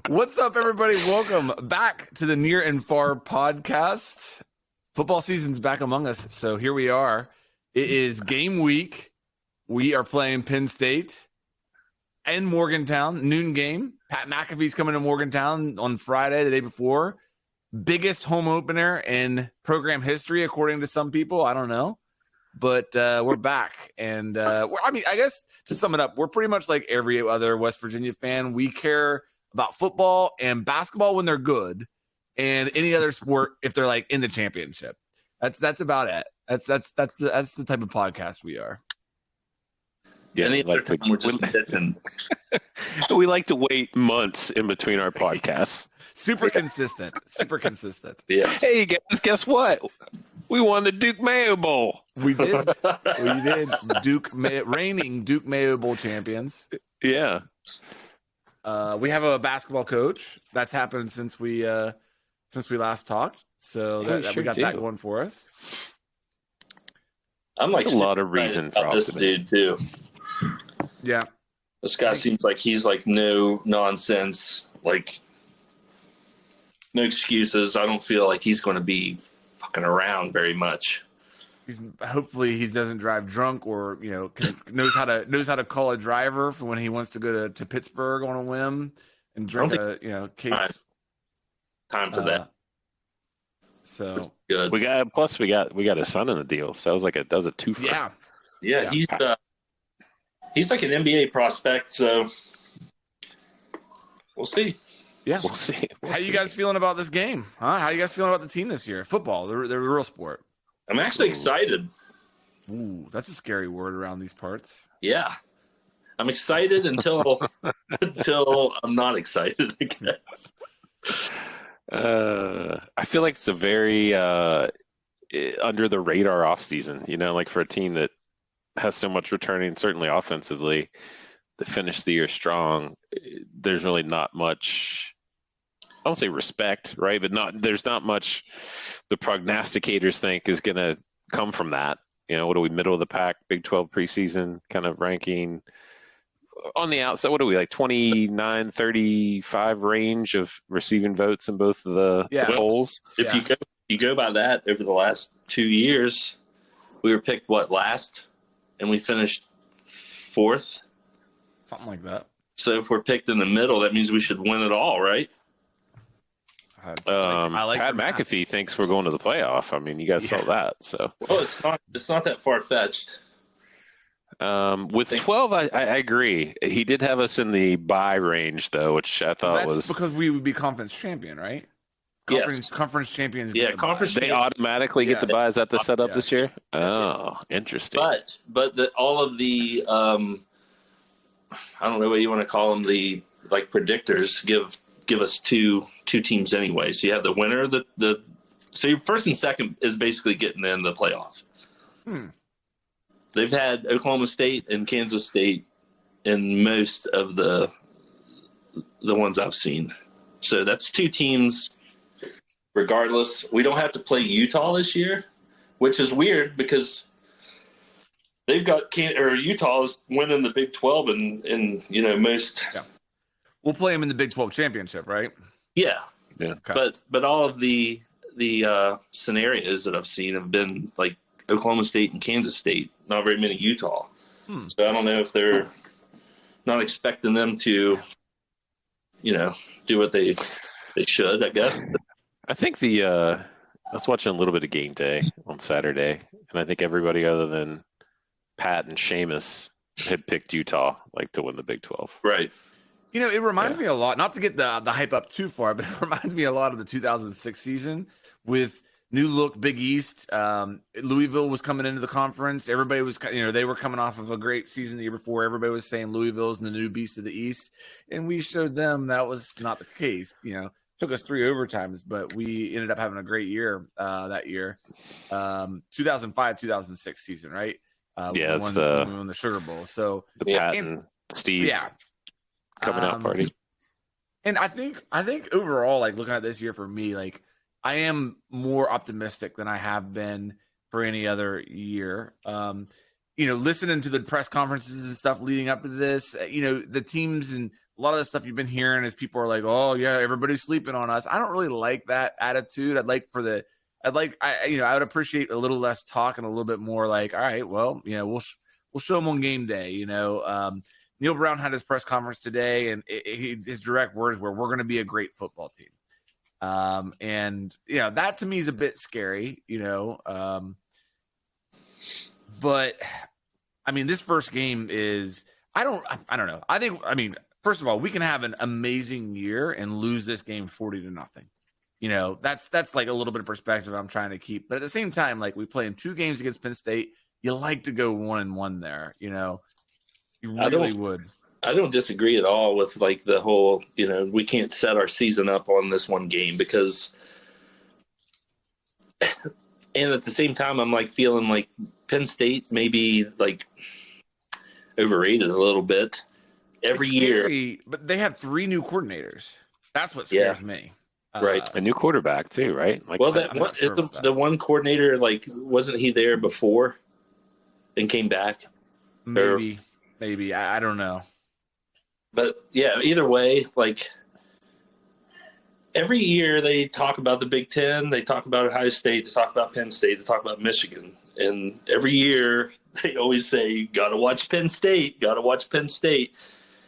What's up, everybody? Welcome back to the Near and Far podcast. Football season's back among us, so here we are. It is game week. We are playing Penn State and Morgantown, noon game. Pat McAfee's coming to Morgantown on Friday, the day before. Biggest home opener in program history, according to some people. I don't know. But we're back. And, I guess to sum it up, we're pretty much like every other West Virginia fan. We care about football and basketball when they're good, and any other sport if they're like in the championship. That's about it. That's the type of podcast we are. Yeah, we like to wait months in between our podcasts. Super consistent. Yeah. Hey guess what? We won the Duke Mayo Bowl. We did. Reigning Duke Mayo Bowl champions. Yeah. We have a basketball coach. That's happened since we last talked. So we got that going for us. I'm like a lot of reason for this dude too. Yeah. This guy seems like he's like no nonsense, like no excuses. I don't feel like he's going to be fucking around very much. Hopefully he doesn't drive drunk, or knows how to call a driver for when he wants to go to Pittsburgh on a whim and drink case. Time for that. So good. We got a son in the deal, so I was like it does a two for. Yeah. He's like an NBA prospect, so we'll see. Yeah, we'll see. How you guys feeling about this game? Huh? How you guys feeling about the team this year? Football, the real sport. I'm actually excited. Ooh, that's a scary word around these parts. Yeah. I'm excited until I'm not excited, I guess. I feel like it's a very under the radar off season, like for a team that has so much returning, certainly offensively, to finish the year strong. There's really not much, I don't say respect, right? But there's not much the prognosticators think is going to come from that. What are we, middle of the pack, Big 12 preseason kind of ranking? On the outside, what are we, like 29, 35 range of receiving votes in both of the polls? If you go by that, over the last 2 years, we were picked, last? And we finished fourth? Something like that. So if we're picked in the middle, that means we should win it all, right? I like Pat McAfee thinks we're going to the playoff. I mean, you guys saw that. So it's not that far fetched. With 12, I agree. He did have us in the bye range, though, which I thought was because we would be conference champion, right? Conference champions. Yeah, conference. They automatically get the bye. Is that the setup this year? Oh, interesting. But all of the I don't know what you want to call them, the like predictors give us two teams anyway. So you have the winner, so your first and second is basically getting in the playoff. They've had Oklahoma State and Kansas State in most of the ones I've seen. So that's two teams. Regardless, we don't have to play Utah this year, which is weird because they've got Utah is winning the Big 12 and most. Yeah. We'll play them in the Big 12 championship, right? Yeah. Okay. But all of the scenarios that I've seen have been like Oklahoma State and Kansas State, not very many Utah. So I don't know if they're not expecting them to, do what they should, I guess. I think I was watching a little bit of Game Day on Saturday, and I think everybody other than Pat and Seamus had picked Utah to win the Big 12. Right. It reminds me a lot, not to get the hype up too far, but it reminds me a lot of the 2006 season with new look Big East. Louisville was coming into the conference. Everybody was, they were coming off of a great season the year before. Everybody was saying Louisville's the new beast of the East, and we showed them that was not the case. Took us 3 overtimes, but we ended up having a great year that year. 2005, 2006 season, right? It's we won the Sugar Bowl. So the Pat and Steve coming out party. And I think overall, looking at this year for me, I am more optimistic than I have been for any other year. listening to the press conferences and stuff leading up to this, the teams and a lot of the stuff you've been hearing is people are like, oh yeah, everybody's sleeping on us. I don't really like that attitude. I would appreciate a little less talk and a little bit more like, all right, well, we'll show them on game day. Neil Brown had his press conference today, and his direct words were, we're going to be a great football team. And that to me is a bit scary, but I mean, this first game is, I don't know. First of all, we can have an amazing year and lose this game 40-0. That's like a little bit of perspective I'm trying to keep. But at the same time, like, we play in 2 games against Penn State. You like to go 1-1 there, you really would. I don't disagree at all with like the whole, we can't set our season up on this one game because, and at the same time, I'm like feeling like Penn State maybe like overrated a little bit every year. But they have 3 new coordinators. That's what scares me. Right. A new quarterback too, right? Like, well, the one coordinator, like, wasn't he there before and came back? Maybe. I don't know. But yeah, either way, like, every year they talk about the Big Ten, they talk about Ohio State, they talk about Penn State, they talk about Michigan. And every year they always say, got to watch Penn State, got to watch Penn State.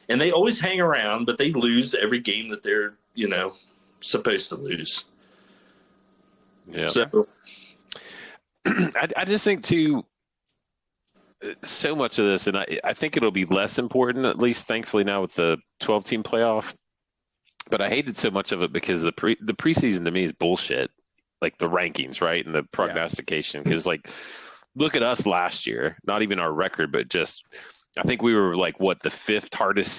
And they always hang around, but they lose every game that they're, supposed to lose. Yeah. So I just think too, so much of this, and I think it'll be less important, at least thankfully now with the 12-team playoff. But I hated so much of it because the preseason to me is bullshit, like the rankings, right, and the prognostication. Because like, look at us last year, not even our record, but just I think we were like the 5th hardest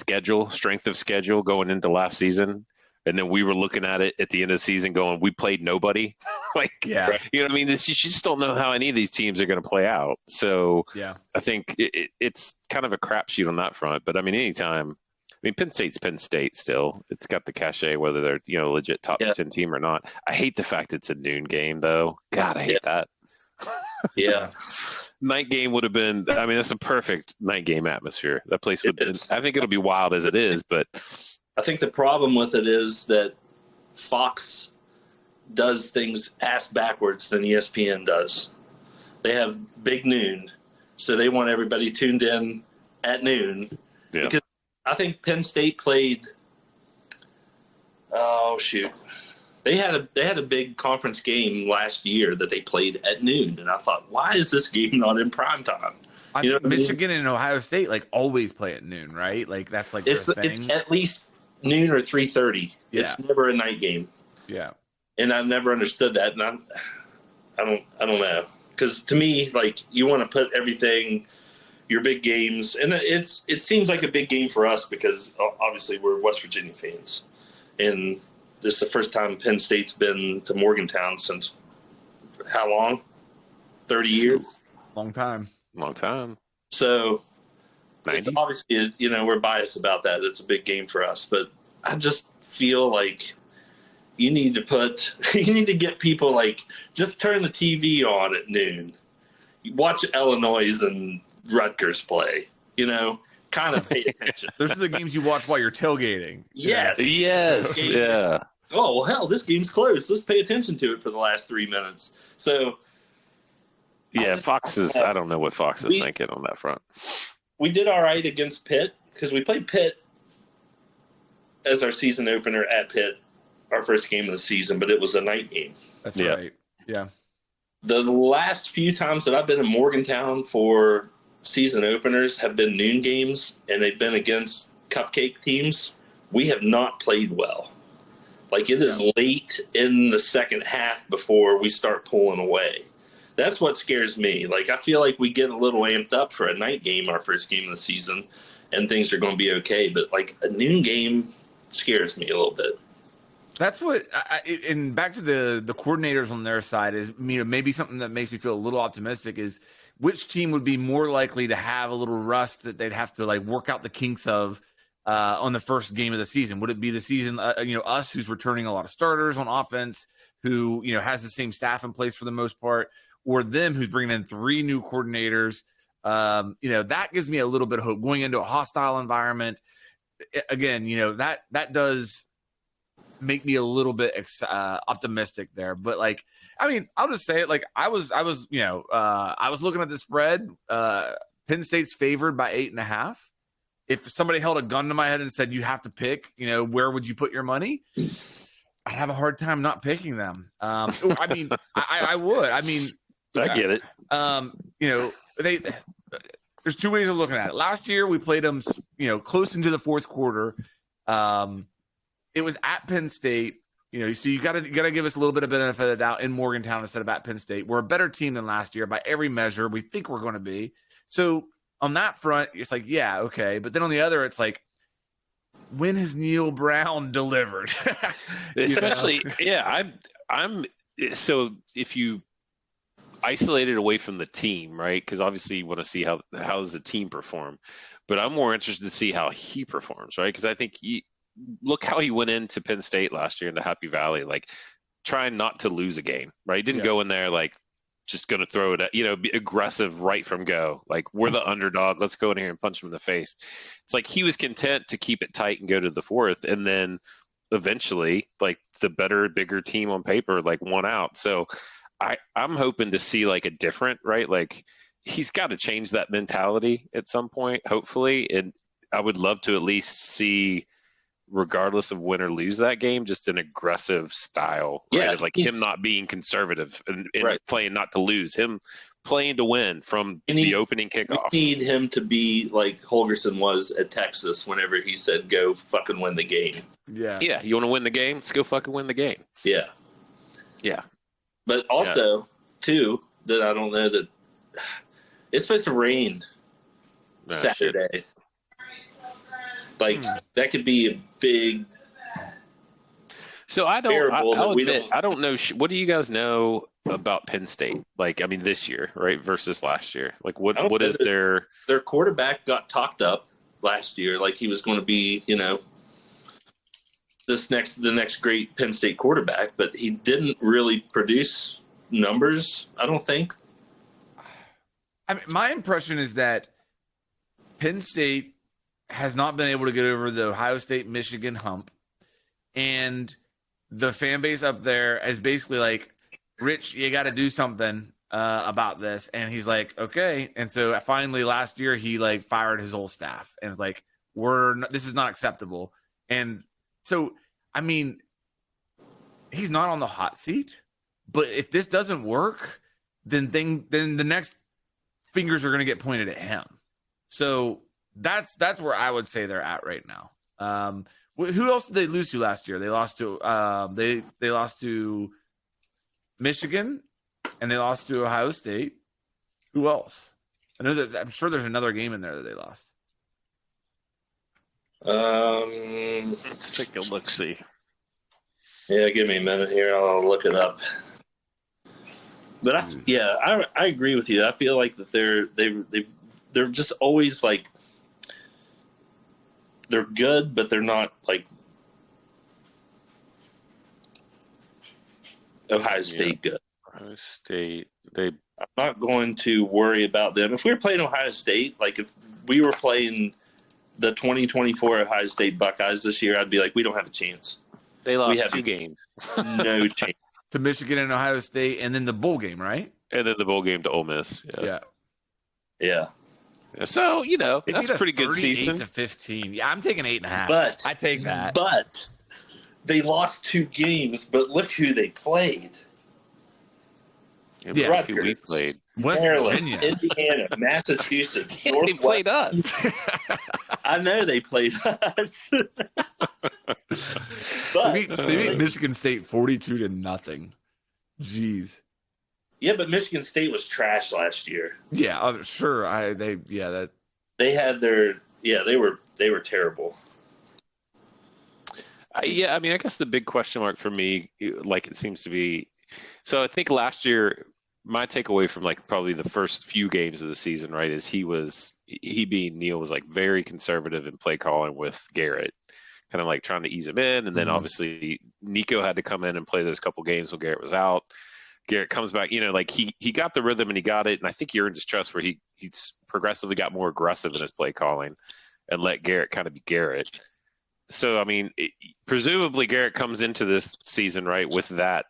strength of schedule going into last season. And then we were looking at it at the end of the season going, we played nobody. You know what I mean? You just don't know how any of these teams are going to play out. So I think it's kind of a crapshoot on that front. But I mean, anytime, Penn State's Penn State still. It's got the cachet, whether they're, legit top 10 team or not. I hate the fact it's a noon game, though. God, I hate that. Yeah. Night game would have been, that's a perfect night game atmosphere. That place would, I think it'll be wild as it is, but I think the problem with it is that Fox does things ass backwards than ESPN does. They have big noon, so they want everybody tuned in at noon. Yeah. Because I think Penn State played. Oh shoot, they had a big conference game last year that they played at noon, and I thought, why is this game not in prime time? Michigan and Ohio State always play at noon, right? Like that's like it's at least noon or 3:30. Yeah. It's never a night game. Yeah. And I've never understood that, and I don't know, because to me, like, you want to put everything, your big games, and it seems like a big game for us because obviously we're West Virginia fans, and this is the first time Penn State's been to Morgantown since how long? 30 years. Long time. So 90s? it's obviously, we're biased about that. It's a big game for us, but I just feel like you need to get people, like, just turn the TV on at noon. Watch Illinois and Rutgers play, kind of pay attention. Those are the games you watch while you're tailgating. Yes. Yeah. Oh, well, hell, this game's close. Let's pay attention to it for the last 3 minutes. So, yeah, I don't know what Fox is thinking on that front. We did all right against Pitt because we played Pitt as our season opener at Pitt, our first game of the season, but it was a night game. That's right. Yeah. The last few times that I've been in Morgantown for season openers have been noon games, and they've been against cupcake teams. We have not played well. Like, it is late in the second half before we start pulling away. That's what scares me. Like, I feel like we get a little amped up for a night game, our first game of the season, and things are going to be okay. But, like, a noon game scares me a little bit. That's what, and back to the coordinators on their side is, maybe something that makes me feel a little optimistic is which team would be more likely to have a little rust that they'd have to, like, work out the kinks of on the first game of the season. Would it be the season, us who's returning a lot of starters on offense, who, has the same staff in place for the most part, or them who's bringing in 3 new coordinators, That gives me a little bit of hope going into a hostile environment. Again, that does make me a little bit optimistic there. But I'll just say it. I was looking at the spread. Penn State's favored by 8.5. If somebody held a gun to my head and said, you have to pick, where would you put your money? I'd have a hard time not picking them. I would. I get it. There's two ways of looking at it. Last year we played them, close into the fourth quarter. It was at Penn State, so you got to give us a little bit of benefit of the doubt in Morgantown instead of at Penn State. We're a better team than last year by every measure. We think we're going to be. So on that front, it's like, yeah, okay. But then on the other, it's like, when has Neil Brown delivered? Especially, yeah. I'm. So if you isolate it away from the team, right? Because obviously you want to see how does the team perform. But I'm more interested to see how he performs, right? Because I think look how he went into Penn State last year into Happy Valley, trying not to lose a game, right? He didn't go in there just going to throw it at, be aggressive right from go. We're the underdog. Let's go in here and punch him in the face. It's he was content to keep it tight and go to the fourth. And then eventually, the better, bigger team on paper, won out. So I'm hoping to see a different, right? He's got to change that mentality at some point, hopefully. And I would love to at least see, regardless of win or lose that game, just an aggressive style, right? Him not being conservative and right. Playing not to lose, him playing to win from the opening kickoff. We need him to be like Holgorsen was at Texas whenever he said, go fucking win the game. Yeah. Yeah. You want to win the game? Let's go fucking win the game. Yeah. Yeah. But also, too, that I don't know that it's supposed to rain Saturday. Shit. That could be a big. So I'll admit, I don't know. What do you guys know about Penn State? This year, right, versus last year? What is their quarterback got talked up last year, he was going to be, the next great Penn State quarterback, but he didn't really produce numbers, I don't think. My impression is that Penn State has not been able to get over the Ohio State, Michigan hump. And the fan base up there is basically Rich, you got to do something about this. And he's like, okay. And so finally last year, he fired his whole staff and it's this is not acceptable. And so, he's not on the hot seat, but if this doesn't work, then the next fingers are going to get pointed at him. So that's where I would say they're at right now. Who else did they lose to last year? They lost to they lost to Michigan, and they lost to Ohio State. Who else? I'm sure there's another game in there that they lost. Let's take a look. See. Yeah, give me a minute here. I'll look it up. But I agree with you. I feel like that they're just always they're good, but they're not Ohio State good. Ohio State, I'm not going to worry about them. If we were playing Ohio State, if we were playing the 2024 Ohio State Buckeyes this year, I'd be we don't have a chance. They lost 2 games. No chance. To Michigan and Ohio State, and then the bowl game, right? And then the bowl game to Ole Miss. Yeah. So, that's a pretty good season. 38-15. Yeah, I'm taking 8.5. But I take that. But they lost 2 games, but look who they played. Yeah, look who we played. West Maryland, Virginia. Indiana, Massachusetts. They played us. I know they played us. But they beat Michigan State 42-0. Jeez. Yeah, but Michigan State was trash last year. Yeah, I'm sure. They had their they were terrible. I guess the big question mark for me, it seems to be, so I think last year my takeaway from probably the first few games of the season, right, is he being Neil was very conservative in play calling with Garrett, kind of trying to ease him in, and then obviously Nico had to come in and play those couple games when Garrett was out. Garrett comes back, like he got the rhythm and he got it. And I think he earned his trust where he's progressively got more aggressive in his play calling and let Garrett kind of be Garrett. So, I mean, presumably Garrett comes into this season, right, with that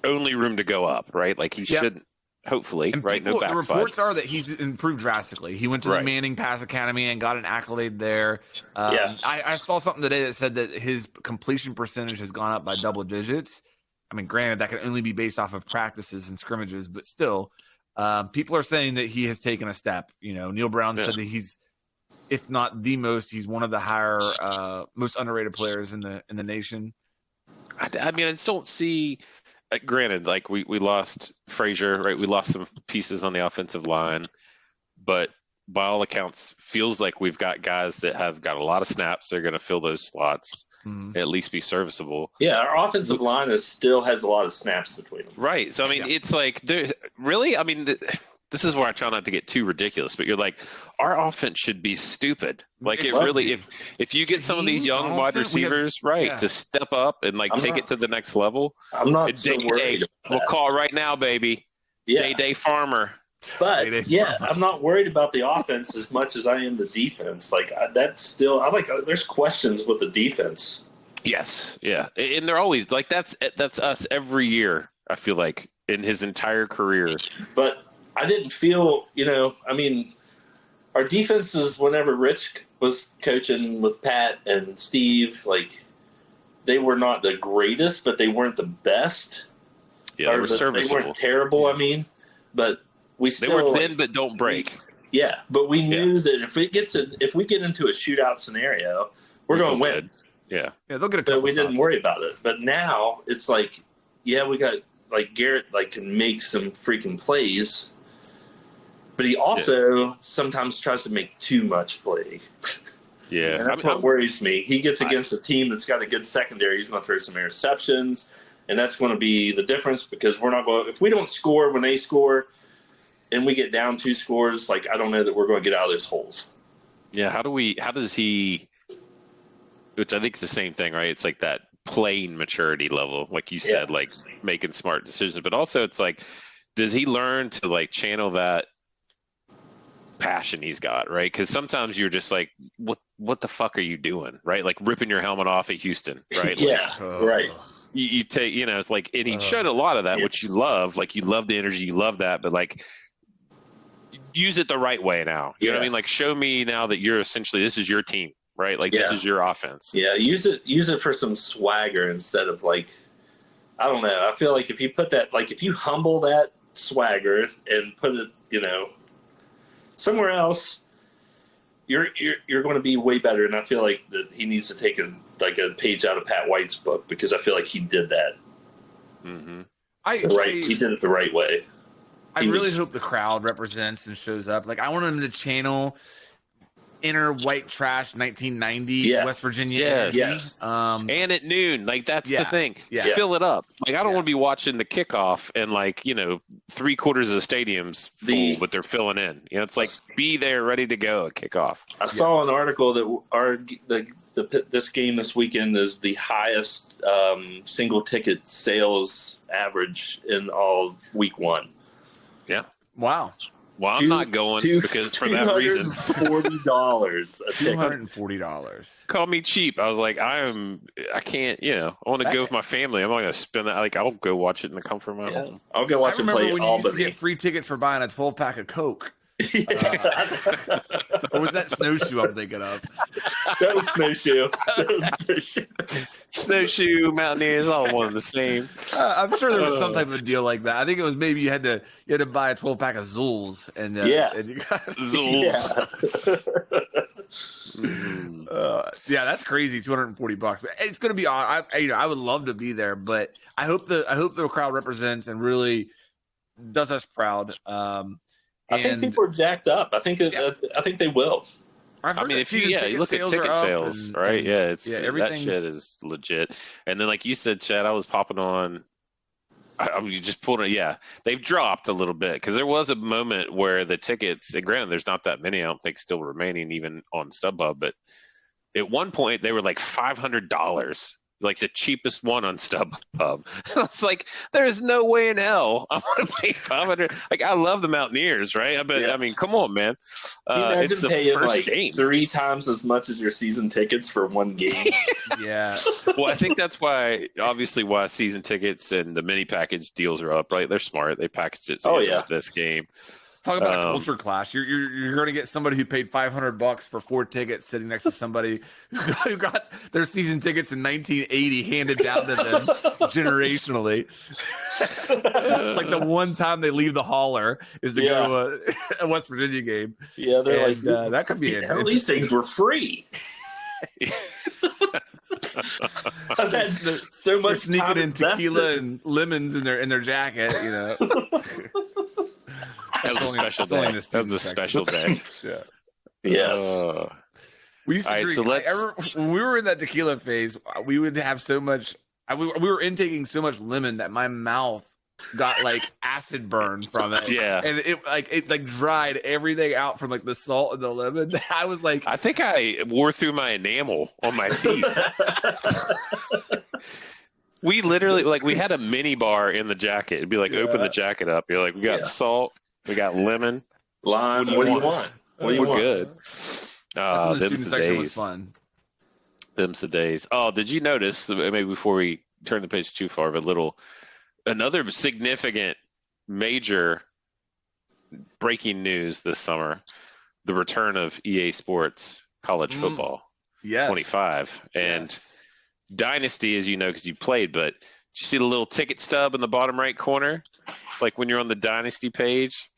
only room to go up, right? Like he shouldn't, hopefully, and right? People, no the backslide. reports are that he's improved drastically. He went to the Manning Pass Academy and got an accolade there. I saw something today that said that his completion percentage has gone up by double digits. I mean, granted, that can only be based off of practices and scrimmages, but still, people are saying that he has taken a step. Neil Brown said that he's, if not the most, he's one of the higher, most underrated players in the nation. I mean, I just don't see. Granted, like we lost Frazier, right? We lost some pieces on the offensive line, but by all accounts, feels like we've got guys that have got a lot of snaps. They're going to fill those slots. At least be serviceable. Yeah, our offensive line still has a lot of snaps between them. Right. So, I mean, it's like, really, I mean, this is where I try not to get too ridiculous, but you're like, our offense should be stupid. Like, it really, if you get some of these young wide receivers, to step up and, take it to the next level. I'm not so worried. We'll call right now, baby. Yeah. Day Farmer. But, I'm not worried about the offense as much as I am the defense. There's questions with the defense. Yes, yeah. And they're always, that's us every year, I feel like, in his entire career. But I didn't feel, our defenses, whenever Rich was coaching with Pat and Steve, they were not the greatest, but they weren't the best. Yeah, they were serviceable. They weren't terrible, but we still. They were bend but don't break. Yeah, but we knew that if we get into a shootout scenario, we're going to win. Yeah, they'll get a couple. So we didn't worry about it. But now it's we got Garrett can make some freaking plays, but he also sometimes tries to make too much play. Yeah, and that's what worries me. He gets against a team that's got a good secondary. He's going to throw some interceptions, and that's going to be the difference because we're not going. If we don't score when they score, and we get down 2 scores, I don't know that we're going to get out of those holes. Yeah, how does he? Which I think is the same thing, right? It's like that playing maturity level, like you said, making smart decisions. But also, it's does he learn to channel that passion he's got, right? Because sometimes you're just what the fuck are you doing, right? Ripping your helmet off at Houston, right? Right. You take, it's and he showed a lot of that, which you love. You love the energy, you love that, but use it the right way now. You know what I mean? Show me now that you're essentially this is your team. Right, this is your offense. Yeah, use it for some swagger instead of I don't know. I feel like if you put that, if you humble that swagger and put it, somewhere else, you're going to be way better. And I feel like that he needs to take a page out of Pat White's book because I feel like he did that. Mm-hmm. He did it the right way. I really hope the crowd represents and shows up. I want him to channel inner white trash 1990 West Virginia. Yes. And at noon, that's the thing. Yeah. Fill it up. I don't want to be watching the kickoff and 3/4 of the stadium's full, but they're filling in. It's be there, ready to go at kickoff. I saw an article that this game this weekend is the highest single ticket sales average in all week 1. Yeah. Wow. Well, I'm not going because for that reason. $240 a ticket. $240. Call me cheap. I was I can't, I want to go with my family. I'm not going to spend that. I'll go watch it in the comfort of my home. I'll go watch him play when Albany. You used to get free tickets for buying a 12-pack of Coke. Or was that Snowshoe I'm thinking of? That was Snowshoe. Snowshoe, Mountaineers, all one and the same. I'm sure there was some type of deal like that. I think it was maybe you had to buy a 12-pack of Zools and you got Zools. That's crazy. $240. But it's going to be on. I would love to be there, but I hope the crowd represents and really does us proud. I think people are jacked up. I think they will. I mean, if you look at ticket sales, right? That shit is legit. And then, like you said, Chad, I was popping on. You just pulled it. Yeah, they've dropped a little bit because there was a moment where the tickets. And granted, there's not that many. I don't think still remaining even on StubHub, but at one point they were $500 like the cheapest one on StubHub. And I was like, there's no way in hell I'm going to pay $500. Like, I love the Mountaineers, right? I mean, come on, man. It's the paying first like game. 3 times as much as your season tickets for one game. Yeah. Well, I think that's why season tickets and the mini package deals are up, right? They're smart. They packaged it so this game. Talk about a culture clash. You're going to get somebody who paid $500 for 4 tickets sitting next to somebody who got their season tickets in 1980 handed down to them generationally. Like the one time they leave the holler is to go to a West Virginia game. Yeah, they're that could be it. These things were free. I've had so much sneaking in tequila and lemons in their jacket, you know. That was a special day. That was a special day. Yeah. Yes. We used to drink. When we were in that tequila phase, we would have so much. We were intaking so much lemon that my mouth got like acid burn from it. Yeah, and it dried everything out from like the salt and the lemon. I was like, I think I wore through my enamel on my teeth. We literally we had a mini bar in the jacket. It'd be like open the jacket up. You're like, we got salt. We got lemon, lime. What do you want? We're good. Them's the days. Was fun. Them's the days. Oh, did you notice? Maybe before we turn the page too far, but another significant, major breaking news this summer: the return of EA Sports College Football 25 and Dynasty, as you know, because you played. But did you see the little ticket stub in the bottom right corner? Like when you're on the Dynasty page.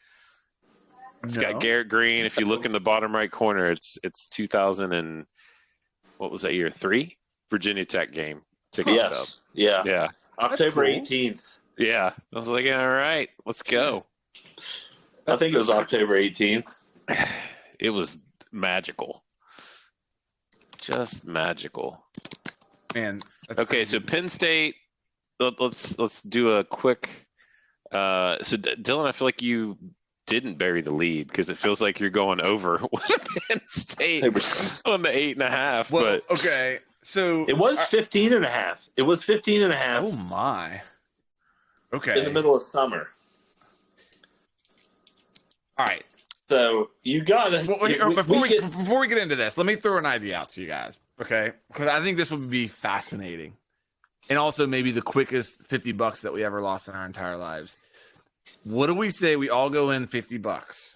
It's got Garrett Green. If you look in the bottom right corner, it's 2000 and what was that year? 3 Virginia Tech game ticket stub. Yeah. October 18th. Yeah, I was like, all right, let's go. I think it was October 18th. It was magical, just magical. Man. Okay, so Penn State. Let's do a quick. So Dylan, I feel like you didn't bury the lead because it feels like you're going over Penn State on the 8.5. Well, but okay, so it was 15.5. It was 15.5. Oh my! Okay, in the middle of summer. All right. So you got to before we get into this, let me throw an idea out to you guys, okay? Because I think this would be fascinating, and also maybe the quickest $50 that we ever lost in our entire lives. What do we say? We all go in $50,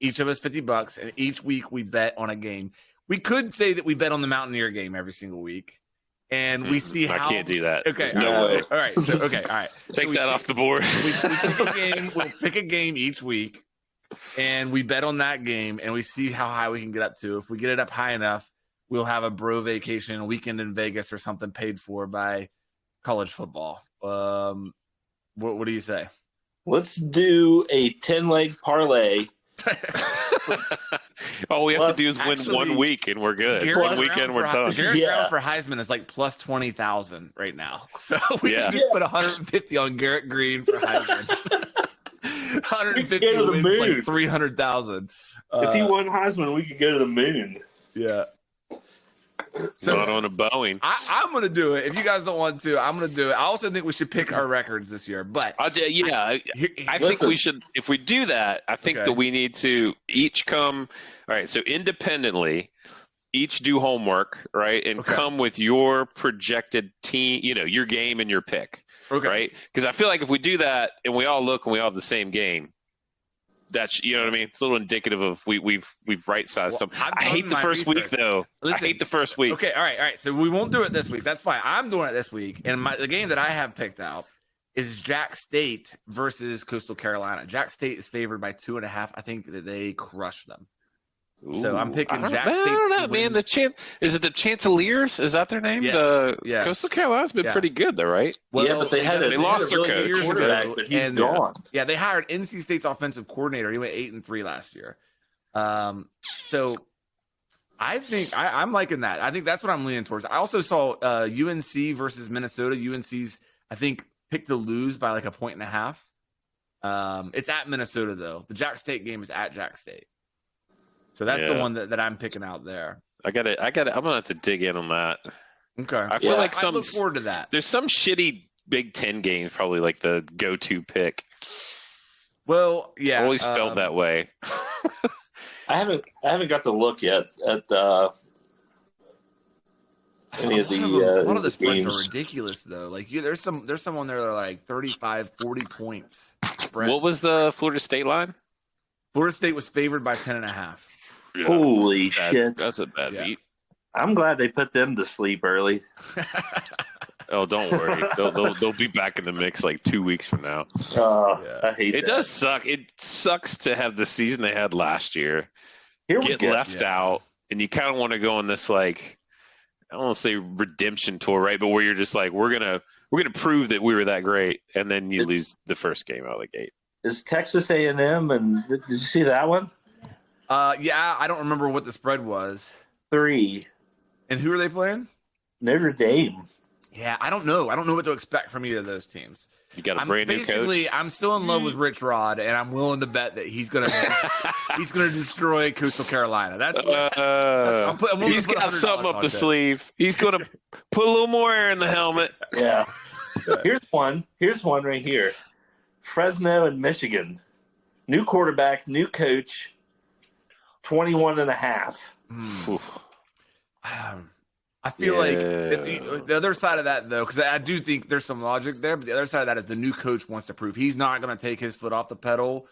each of us $50, and each week we bet on a game. We could say that we bet on the Mountaineer game every single week, and we see how. I can't do that. Okay, there's no way. All right. So, all right. Take that off the board. We pick a game. We'll pick a game each week, and we bet on that game, and we see how high we can get up to. If we get it up high enough, we'll have a bro vacation, a weekend in Vegas, or something paid for by college football. What do you say? Let's do a 10-leg parlay. All we have to do is win one week, and we're good. One weekend, we're done. Garrett Brown for Heisman is like plus 20,000 right now, so we can just put 150 on Garrett Green for Heisman. 150 wins like 300,000. If he won Heisman, we could go to the moon. Yeah. So, not on a Boeing. I'm going to do it. If you guys don't want to, I'm going to do it. I also think we should pick our records this year. But I think we should. If we do that, I think that we need to each come. All right, so independently, each do homework, right, and come with your projected team. Your game and your pick, right? Because I feel like if we do that and we all look and we all have the same game. That's what I mean. It's a little indicative of we've right-sized something. I hate the first week though. Listen, I hate the first week. Okay, all right. So we won't do it this week. That's fine. I'm doing it this week, and the game that I have picked out is Jack State versus Coastal Carolina. Jack State is favored by 2.5. I think that they crush them. Ooh, so I'm picking Jack State. I don't know, man. Is it the Chancellors? Is that their name? Yeah. Coastal Carolina's been pretty good, though, right? Well, but they lost their coach, quarterback, but he's gone. Yeah, they hired NC State's offensive coordinator. He went 8-3 last year. So I think I'm liking that. I think that's what I'm leaning towards. I also saw UNC versus Minnesota. UNC's I think picked to lose by like 1.5. It's at Minnesota though. The Jack State game is at Jack State. So that's the one that I'm picking out there. I'm gonna have to dig in on that. Okay. I feel like I look forward to that. there's some shitty Big Ten games probably like the go-to pick. Well, yeah. I always felt that way. I haven't got to look yet at any of the a lot of the spreads games. are ridiculous though. Like there's some on there that are like 35, 40 points spread. What was the Florida State line? Florida State was favored by 10.5. Yeah, Holy bad- shit! That's a bad Yeah. beat. I'm glad they put them to sleep early. Oh, don't worry. They'll be back in the mix like 2 weeks from now. Yeah. I hate It that. does suck. It sucks to have the season they had last year Here we get go. left Yeah. out, and you kind of want to go on this like I don't want to say redemption tour, right? But where you're just like we're gonna prove that we were that great, and then you lose the first game out of the gate. Is Texas A&M, and did you see that one? Yeah, I don't remember what the spread was. 3. And who are they playing? Notre Dame. Yeah, I don't know. I don't know what to expect from either of those teams. You got a brand new coach. I'm still in love with Rich Rod, and I'm willing to bet that he's gonna destroy Coastal Carolina. He's got something up the sleeve. He's going to put a little more air in the helmet. Yeah. Here's one right here. Fresno and Michigan. New quarterback, new coach, 21.5. Oof. I feel like the other side of that, though, because I do think there's some logic there, but the other side of that is the new coach wants to prove he's not going to take his foot off the pedal.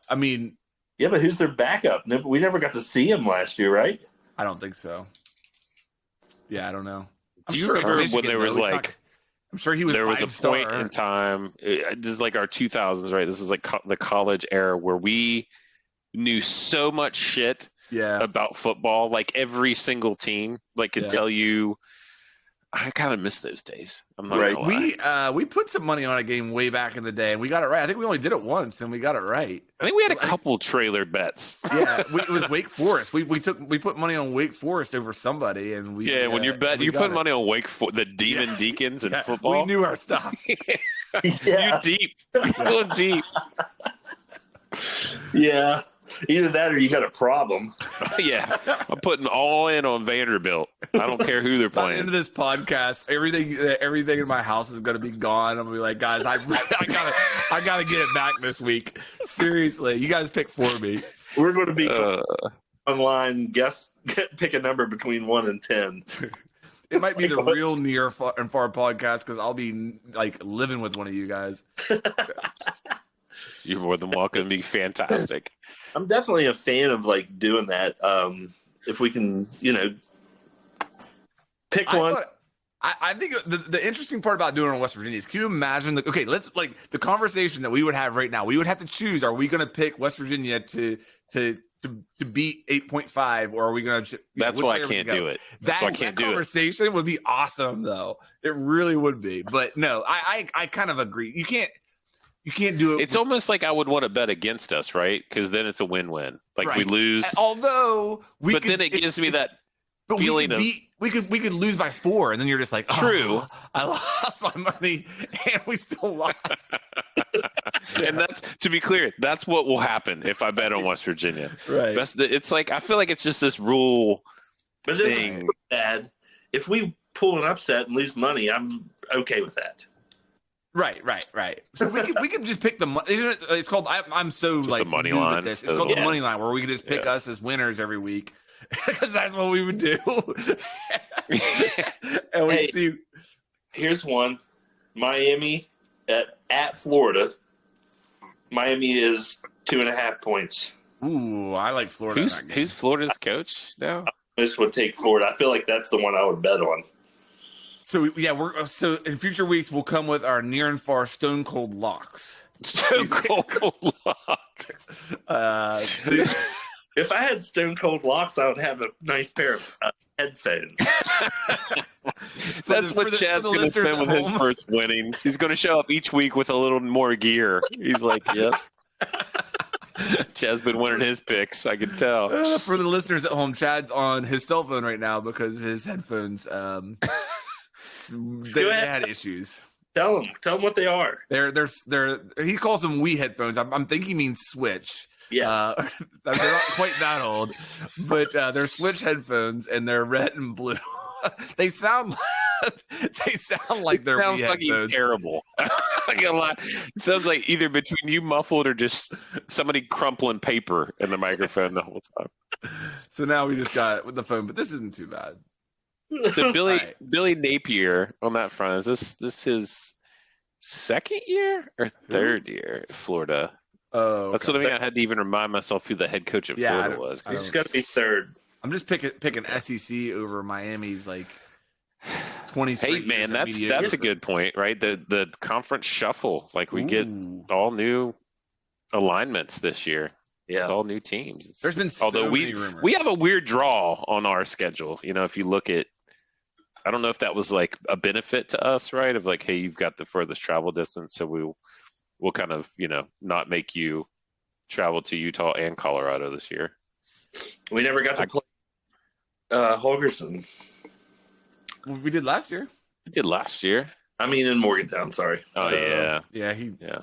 I mean, Yeah, but who's their backup? We never got to see him last year, right? I don't think so. Yeah, I don't know. Do you remember when there was like I'm sure he was. There was a point in time. This is like our 2000s, right? This was like the college era where we knew so much shit about football. Like every single team, like could tell you. I kind of miss those days. I'm not gonna lie. We put some money on a game way back in the day, and we got it right. I think we only did it once, and we got it right. I think we had a couple trailer bets. Yeah, it was Wake Forest. We put money on Wake Forest over somebody, and we when you're you put money on Wake Forest, the Demon Deacons in football. We knew our stuff. You're deep. You're going deep. Yeah. Either that or you got a problem. Yeah. I'm putting all in on Vanderbilt. I don't care who they're By the playing. end of this podcast, everything in my house is going to be gone. I'm going to be like, guys, I gotta get it back this week. Seriously, you guys pick for me. We're going to be online. Pick a number between 1 and 10. It might be the real near and far podcast because I'll be like living with one of you guys. You're more than welcome to be fantastic. I'm definitely a fan of like doing that. If we can, pick one. I think the interesting part about doing it in West Virginia is, can you imagine let's like the conversation that we would have right now. We would have to choose: are we going to pick West Virginia to beat 8.5, or are we going to? That's why I can't do it. That's why I can't do it. That conversation would be awesome, though. It really would be. But no, I kind of agree. You can't do it. It's almost like I would want to bet against us, right? Because then it's a win-win. Like we lose. Although then it gives me that feeling we could lose by 4, and then you're just like, true. I lost my money, and we still lost. And that's, to be clear, that's what will happen if I bet on West Virginia. Right. It's like I feel like it's just this rule But thing. Bad. If we pull an upset and lose money, I'm okay with that. Right. So we could just pick the money. It's called. I'm so Just like the money new with line. this. It's called the money line, where we could just pick us as winners every week, because that's what we would do. And we see. Here's one: Miami at Florida. Miami is 2.5 points. Ooh, I like Florida. Who's Florida's coach now? This would take Florida. I feel like that's the one I would bet on. So so in future weeks we'll come with our near and far stone cold locks. Stone Cold Locks. If I had stone cold locks, I would have a nice pair of headphones. That's what Chad's going to spend with his first winnings. He's going to show up each week with a little more gear. He's like, yep. Chad's been winning his picks. I can tell. For the listeners at home, Chad's on his cell phone right now because his headphones they had issues. Tell them what they are. They're he calls them Wii headphones. I'm thinking he means Switch. Yes. They're not quite that old, but they're Switch headphones, and they're red and blue. They sound like they're sound Wii fucking headphones. terrible. Not gonna lie. It sounds like either between you muffled or just somebody crumpling paper in the microphone the whole time. So now we just got with the phone, but this isn't too bad. So Right. Billy Napier on that front, is this his second year or third year at Florida? Oh, That's okay. what I mean. I had to even remind myself who the head coach at Yeah, I Florida don't- was. I He's going to be third. I'm just picking SEC over Miami's like 20. Hey straight man, years of that's mediocre. a good point, right? The conference shuffle, like we get Ooh. all new alignments this year. It's Yeah. all new teams. There's been so although many rumors. we have a weird draw on our schedule. You know, if you look at, I don't know if that was like a benefit to us, right? Of like, hey, you've got the furthest travel distance, so we'll kind of, you know, not make you travel to Utah and Colorado this year. We never got to play Holgerson. Well, we did last year. We did last year. I mean, in Morgantown, sorry. Oh So, yeah,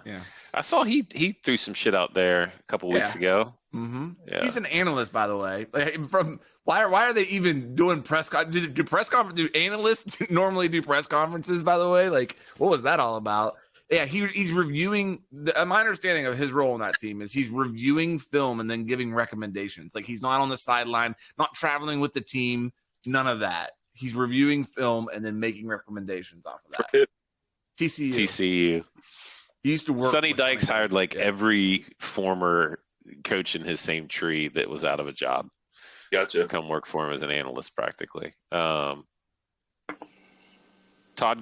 Yeah. I saw he threw some shit out there a couple weeks ago. Mm-hmm. Yeah. He's an analyst, by the way. Like, from why are they even doing press? Do press conference? Do analysts normally do press conferences? By the way, like what was that all about? Yeah, he's reviewing. My understanding of his role in that team is he's reviewing film and then giving recommendations. Like he's not on the sideline, not traveling with the team, none of that. He's reviewing film and then making recommendations off of that. TCU. He used to work. Sonny with Dykes Sonny hired like Yeah. every former coach in his same tree that was out of a job to Gotcha. come work for him as an analyst practically. Todd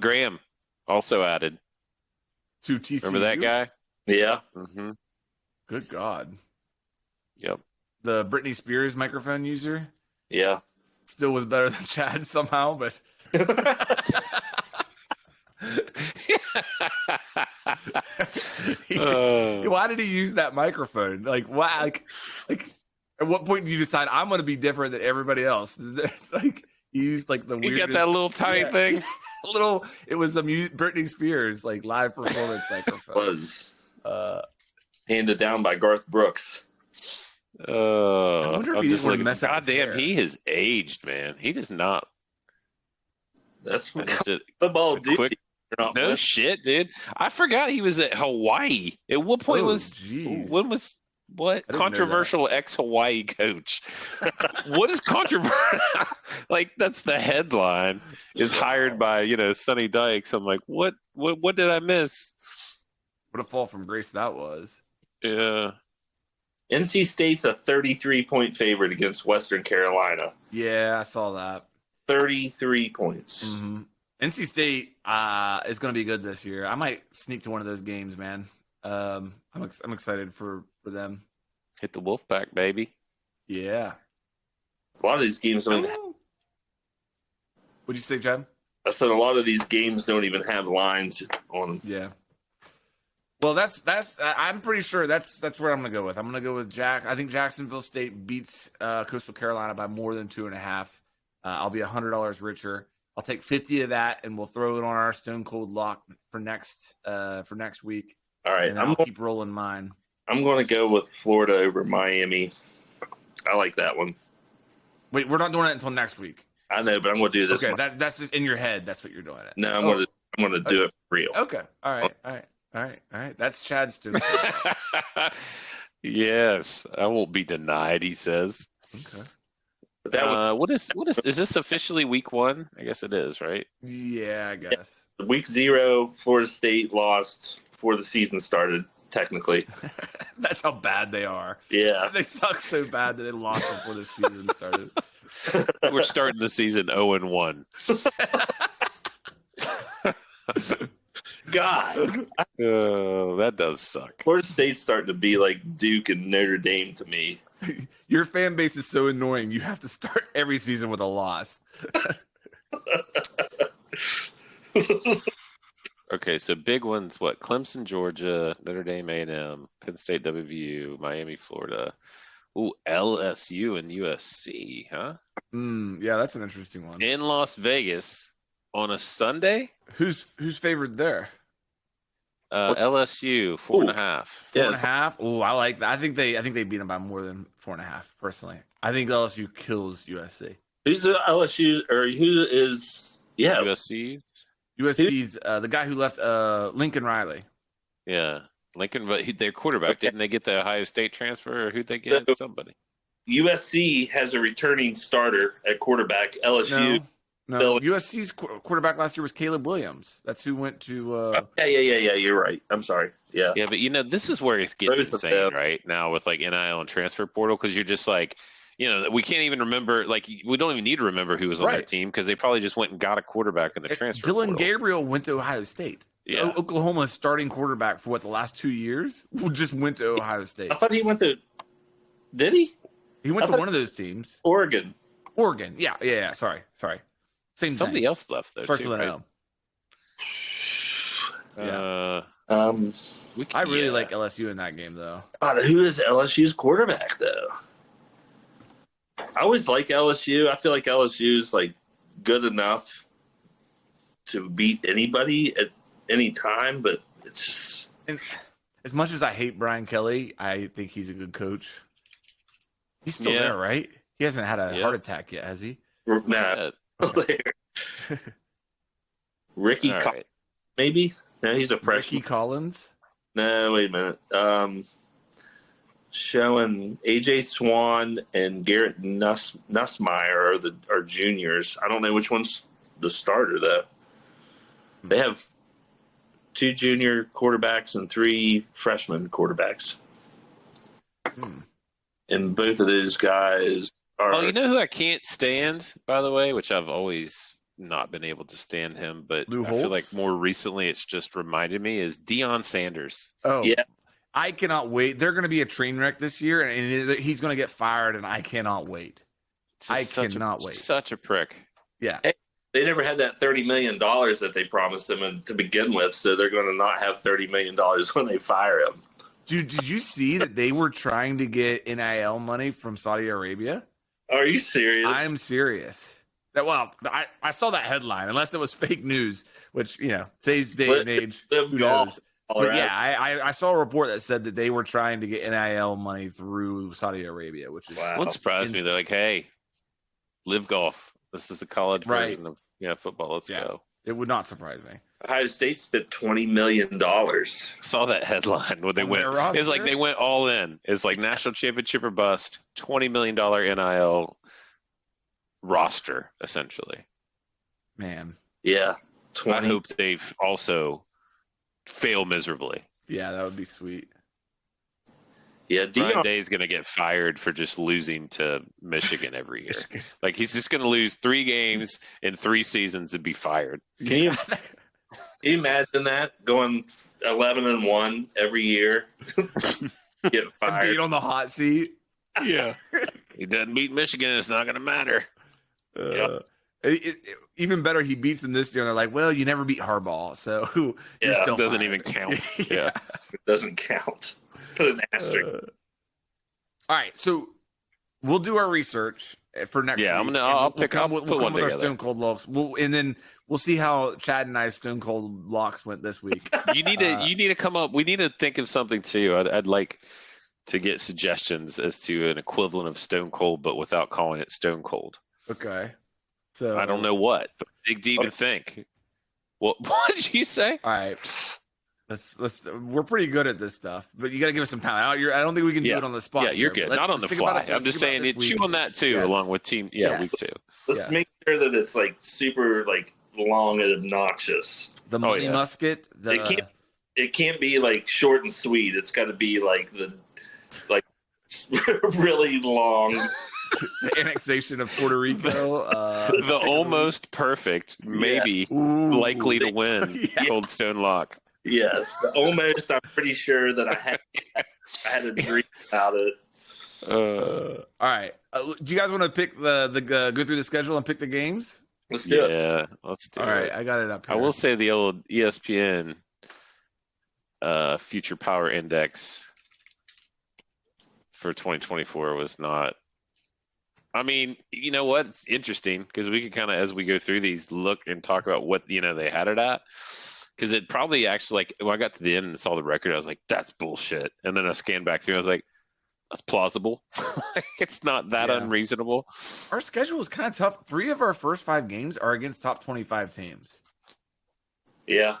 Graham also added. to TCU. Remember that guy? Yeah. Mm-hmm. Good God. Yep. The Britney Spears microphone user Yeah. still was better than Chad somehow, but why did he use that microphone? Like, why? Like, at what point did you decide I'm going to be different than everybody else? It's like he used like the You weirdest, got that little tiny Yeah. thing? little. It was the Britney Spears like live performance microphone. Was Uh, handed down by Garth Brooks. I wonder if I'm he just didn't wanna looking. mess up his Goddamn, hair. he has aged, man. He does not. That's what That's it. football do. quick- You're not No winning. shit, dude. I forgot he was at Hawaii. At what point Oh, was jeez. when was what I didn't know controversial ex-Hawaii coach? What is controversial? Like that's the headline is hired by Sonny Dykes. I'm like, what did I miss? what a fall from grace that was. Yeah, NC State's a 33-point favorite against Western Carolina. Yeah, I saw that. 33 points. Mm-hmm. NC State is going to be good this year. I might sneak to one of those games, man. I'm excited for them. hit the Wolfpack, baby. Yeah. A lot of these games don't even What'd you say, Chad? I said a lot of these games don't even have lines on them. Yeah. Well, that's. I'm pretty sure that's where I'm gonna go with. I'm gonna go with Jack. I think Jacksonville State beats Coastal Carolina by more than 2.5. I'll be $100 richer. I'll take 50 of that, and we'll throw it on our Stone Cold lock for next week. All right, And then I'll keep rolling mine. I'm going to go with Florida over Miami. I like that one. Wait, we're not doing it until next week. I know, but I'm going to do this Okay, one. that's just in your head. That's what you're doing it. No, I'm going to do it for real. Okay. All right. That's Chad's Stone Cold. Yes, I won't be denied. He says. Okay. But that was What is this officially week 1? I guess it is, right? Yeah, I guess. week 0. Florida State lost before the season started, technically. That's how bad they are. Yeah. They suck so bad that they lost before the season started. We're starting the season 0-1. God. Oh, that does suck. Florida State's starting to be like Duke and Notre Dame to me. Your fan base is so annoying. You have to start every season with a loss. Okay, so big ones. What? Clemson, Georgia, Notre Dame, A&M, Penn State, WVU, Miami, Florida. Ooh, LSU and USC, huh? Yeah, that's an interesting one. In Las Vegas on a Sunday. Who's favored there? LSU 4.5. 4.5. Oh, I like that. I think they beat them by more than 4.5. Personally, I think LSU kills USC. Who's the LSU or who is? Yeah, USC. USC's the guy who left Lincoln Riley. Yeah, Lincoln, but their quarterback didn't they get the Ohio State transfer or who'd they get? So, Somebody. USC has a returning starter at quarterback. LSU. No. USC's quarterback last year was Caleb Williams. That's who went to. Yeah. You're right. I'm sorry. Yeah. Yeah, but this is where it gets insane right now with like NIL and transfer portal because you're just like, we can't even remember. Like, we don't even need to remember who was on their team because they probably just went and got a quarterback in the transfer Dylan portal. Gabriel went to Ohio State. Yeah. Oklahoma's starting quarterback for the last 2 years just went to Ohio State. I thought he went to. Did he? He went to one of those teams. Oregon. Yeah. Sorry. Same. Somebody thing. else left though. Starts too, with right? an L. Yeah. I really like LSU in that game though. God, who is LSU's quarterback though? I always like LSU. I feel like LSU is like good enough to beat anybody at any time, but it's just. And as much as I hate Brian Kelly, I think he's a good coach. He's still there, right? He hasn't had a heart attack yet, has he? Nah. Ricky Collins, maybe? No, he's a freshman. Ricky Collins? No, wait a minute. Showing AJ Swan and Garrett Nussmeyer are juniors. I don't know which one's the starter though. They have 2 junior quarterbacks and 3 freshman quarterbacks. And both of those guys are. Oh, you know who I can't stand, by the way, which I've always not been able to stand him, but Lou I Holtz? feel like more recently it's just reminded me is Deion Sanders. Oh, yeah. I cannot wait. They're going to be a train wreck this year, and he's going to get fired, and I cannot wait. I cannot wait. Such a prick. Yeah. They never had that $30 million that they promised him to begin with, so they're going to not have $30 million when they fire him. Dude, did you see that they were trying to get NIL money from Saudi Arabia? Are you serious? I'm serious. I saw that headline, unless it was fake news, which, today's day and age, who knows? But yeah, I saw a report that said that they were trying to get NIL money through Saudi Arabia, which is Wouldn't surprise me. They're like, hey, live golf. This is the college version of football. Let's go. It would not surprise me. Ohio State spent $20 million. Saw that headline where they went. It's like they went all in. It's like national championship or bust. $20 million NIL roster, essentially. Man. Yeah. I hope they also fail miserably. Yeah, that would be sweet. Yeah, Brian Day's going to get fired for just losing to Michigan every year. Like, he's just going to lose 3 games in 3 seasons and be fired. Can you imagine that? Going 11-1 every year? Get fired. Being on the hot seat? Yeah. He doesn't beat Michigan, it's not going to matter. Even better, he beats them this year, and they're like, well, you never beat Harbaugh, so it doesn't even count. Yeah. It doesn't count. Put an asterisk. All right, so we'll do our research for next week. I'll put one with our together. Stone Cold locks. And then we'll see how Chad and I's Stone Cold locks went this week. You need to come up. We need to think of something too. I'd like to get suggestions as to an equivalent of Stone Cold, but without calling it Stone Cold. Okay. So I don't know what. But dig deep and think. What did you say? All right. Let's. We're pretty good at this stuff, but you got to give us some time. I don't think we can do it on the spot. Yeah, you're good. Not on the fly. I'm just saying, chew on that too, along with team. Yeah, week 2. Let's make sure that it's like super like long and obnoxious. The money musket. It can't be like short and sweet. It's got to be like really long. The annexation of Puerto Rico. The almost perfect, maybe likely to win Cold Stone Lock. Yes, almost. I'm pretty sure that I had a dream about it. All right. Do you guys want to pick the go through the schedule and pick the games? Let's do it. Yeah, let's do it. All right, I got it up here. I will say the old ESPN Future Power Index for 2024 was not. I mean, you know what? It's interesting because we could kind of, as we go through these, look and talk about what they had it at. Because it probably actually, like, when I got to the end and saw the record, I was like, that's bullshit. And then I scanned back through, I was like, That's plausible. It's not that unreasonable. Our schedule is kind of tough. 3 of our first 5 games are against top 25 teams. Yeah.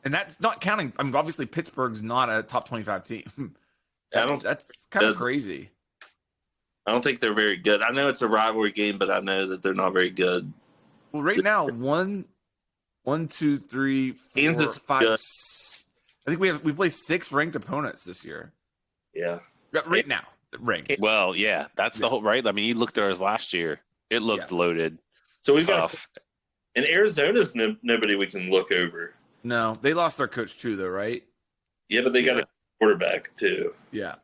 And that's not counting. I mean, obviously, Pittsburgh's not a top 25 team. That's kind of crazy. I don't think they're very good. I know it's a rivalry game, but I know that they're not very good. Well, right now, 1, 2, 3, 4, Kansas 5. good. I think we played 6 ranked opponents this year. Yeah. Right now, ranked. Well, yeah, that's the whole right. I mean, you looked at ours last year; it looked loaded. So we've tough. got, and Arizona's nobody we can look over. No, they lost their coach too, though, right? Yeah, but they got a quarterback too. Yeah.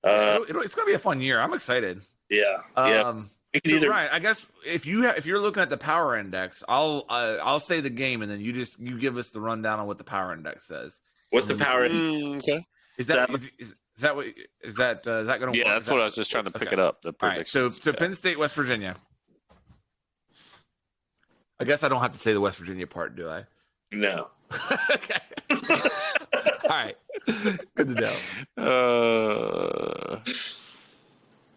It's It's going to be a fun year. I'm excited. Yeah. So Ryan, I guess if you're looking at the power index, I'll say the game, and then you give us the rundown on what the power index says. What's the power index? Okay. Is that going to? Yeah, that's what I was just trying to pick it up. The all right. So Penn State, West Virginia. I guess I don't have to say the West Virginia part, do I? No. Okay. All right. Good to know.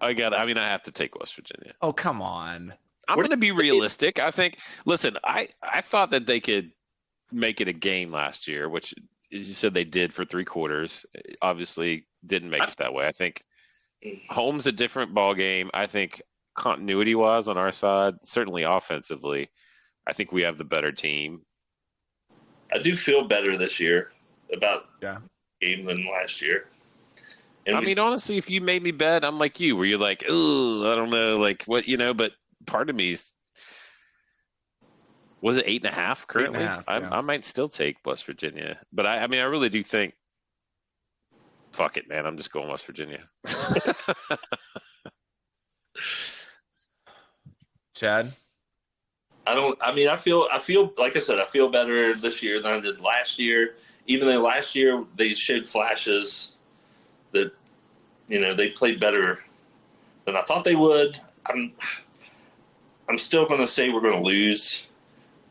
I have to take West Virginia. Oh, come on. I'm going to be realistic. I think. Listen, I thought that they could make it a game last year, which, as you said, they did for 3 quarters. Obviously, didn't make it that way. I think home's a different ball game. I think continuity-wise on our side, certainly offensively, I think we have the better team. I do feel better this year about the game than last year. And I mean, honestly, if you made me bet, I'm like you, where you're like, oh, I don't know, like what, but part of me's, was it 8.5 currently? 8.5, I might still take West Virginia, but I really do think, fuck it, man, I'm just going West Virginia. Chad? I feel like I said, I feel better this year than I did last year. Even though last year they showed flashes that, they played better than I thought they would. I'm still going to say we're going to lose.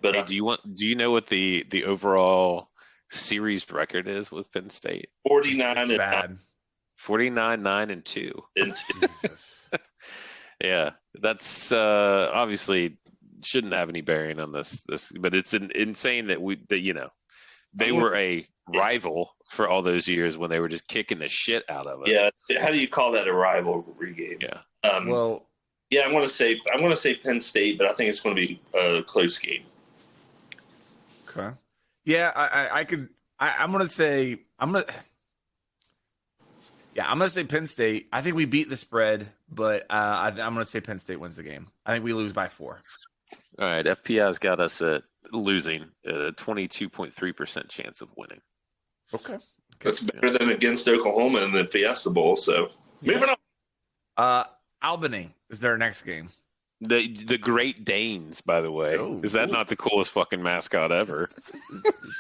But hey, do you know what the overall series record is with Penn State? 49-9. 49-9-2. Yeah, that's obviously shouldn't have any bearing on this, but it's insane that they were a rival for all those years when they were just kicking the shit out of us. Yeah, how do you call that a rivalry game? Yeah. I'm going to say Penn State, but I think it's going to be a close game. Okay. Yeah, I'm going to say Penn State. I think we beat the spread, but I'm going to say Penn State wins the game. I think we lose by 4. All right, FPI's got us at losing a 22.3% chance of winning. Okay. That's better than against Oklahoma in the Fiesta Bowl. So moving on. Albany is their next game. The Great Danes, by the way. Oh, is that not the coolest fucking mascot ever?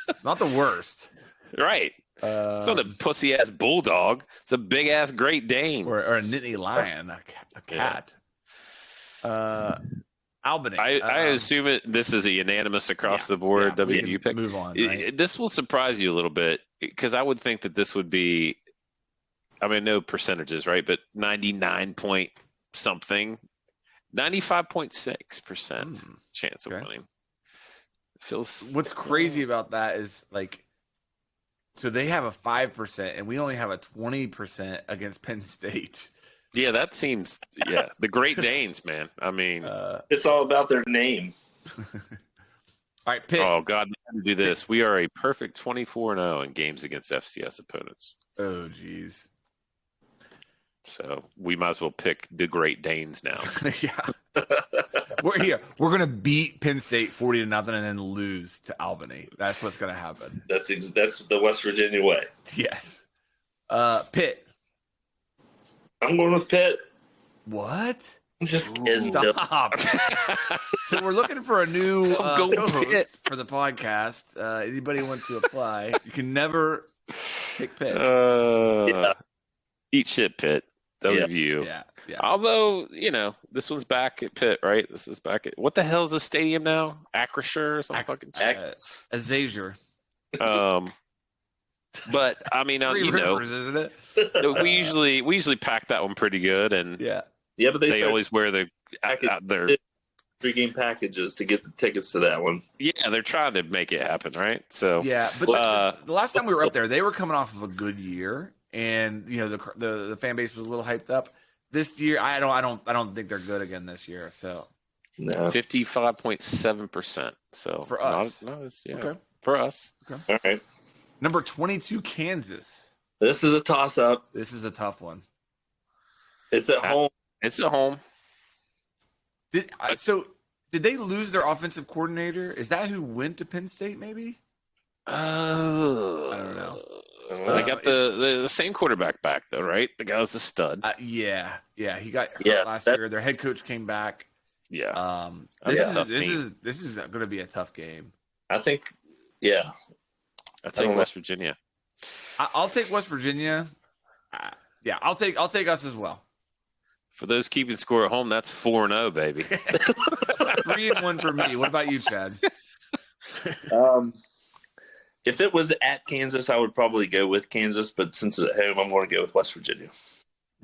It's not the worst. Right. It's not a pussy ass bulldog. It's a big ass Great Dane or a Nittany Lion, a cat. Yeah. Albany. I assume this is a unanimous across the board WVU pick. Move on. Right? This will surprise you a little bit because I would think that this would be, no percentages, right? But 99 point something, 95.6% chance of winning. Feels. What's crazy about that is so they have a 5% and we only have a 20% against Penn State. Yeah, that seems. Yeah, the Great Danes, man. It's all about their name. All right, pick. Oh God, we have to do this. We are a perfect 24-0 in games against FCS opponents. Oh, geez. So we might as well pick the Great Danes now. Yeah. We're gonna beat Penn State 40-0 and then lose to Albany. That's what's gonna happen. That's the West Virginia way. Yes. Pitt. I'm going with Pitt. What? Just kidding. Stop. So we're looking for a new co-host for the podcast. Anybody want to apply? You can never pick Pitt. Eat shit, Pitt. WVU. Yeah. Although, this one's back at Pitt, right? This is back at what the hell is the stadium now? Acrisure or something fucking shit. Azazier. But I mean, Three Rivers, isn't it? we usually pack that one pretty good, and Yeah. But they always wear their pregame packages to get the tickets to that one. Yeah, they're trying to make it happen, right? So yeah, but the last time we were up there, they were coming off of a good year, and the fan base was a little hyped up. This year, I don't think they're good again this year. So No. 55.7%. So for us, okay. For us. Okay. All right. Number 22, Kansas. This is a toss-up. This is a tough one. It's at home. It's at home. Did they lose their offensive coordinator? Is that who went to Penn State? Maybe. I don't know. They got the same quarterback back though, right? The guy's a stud. Yeah, he got hurt last year. Their head coach came back. Yeah. This is going to be a tough game. I think. Yeah. I take West Virginia. I'll take West Virginia. I'll take us as well. For those keeping score at home, that's 4-0, baby. 3-1 for me. What about you, Chad? If it was at Kansas, I would probably go with Kansas, but since it's at home, I'm going to go with West Virginia.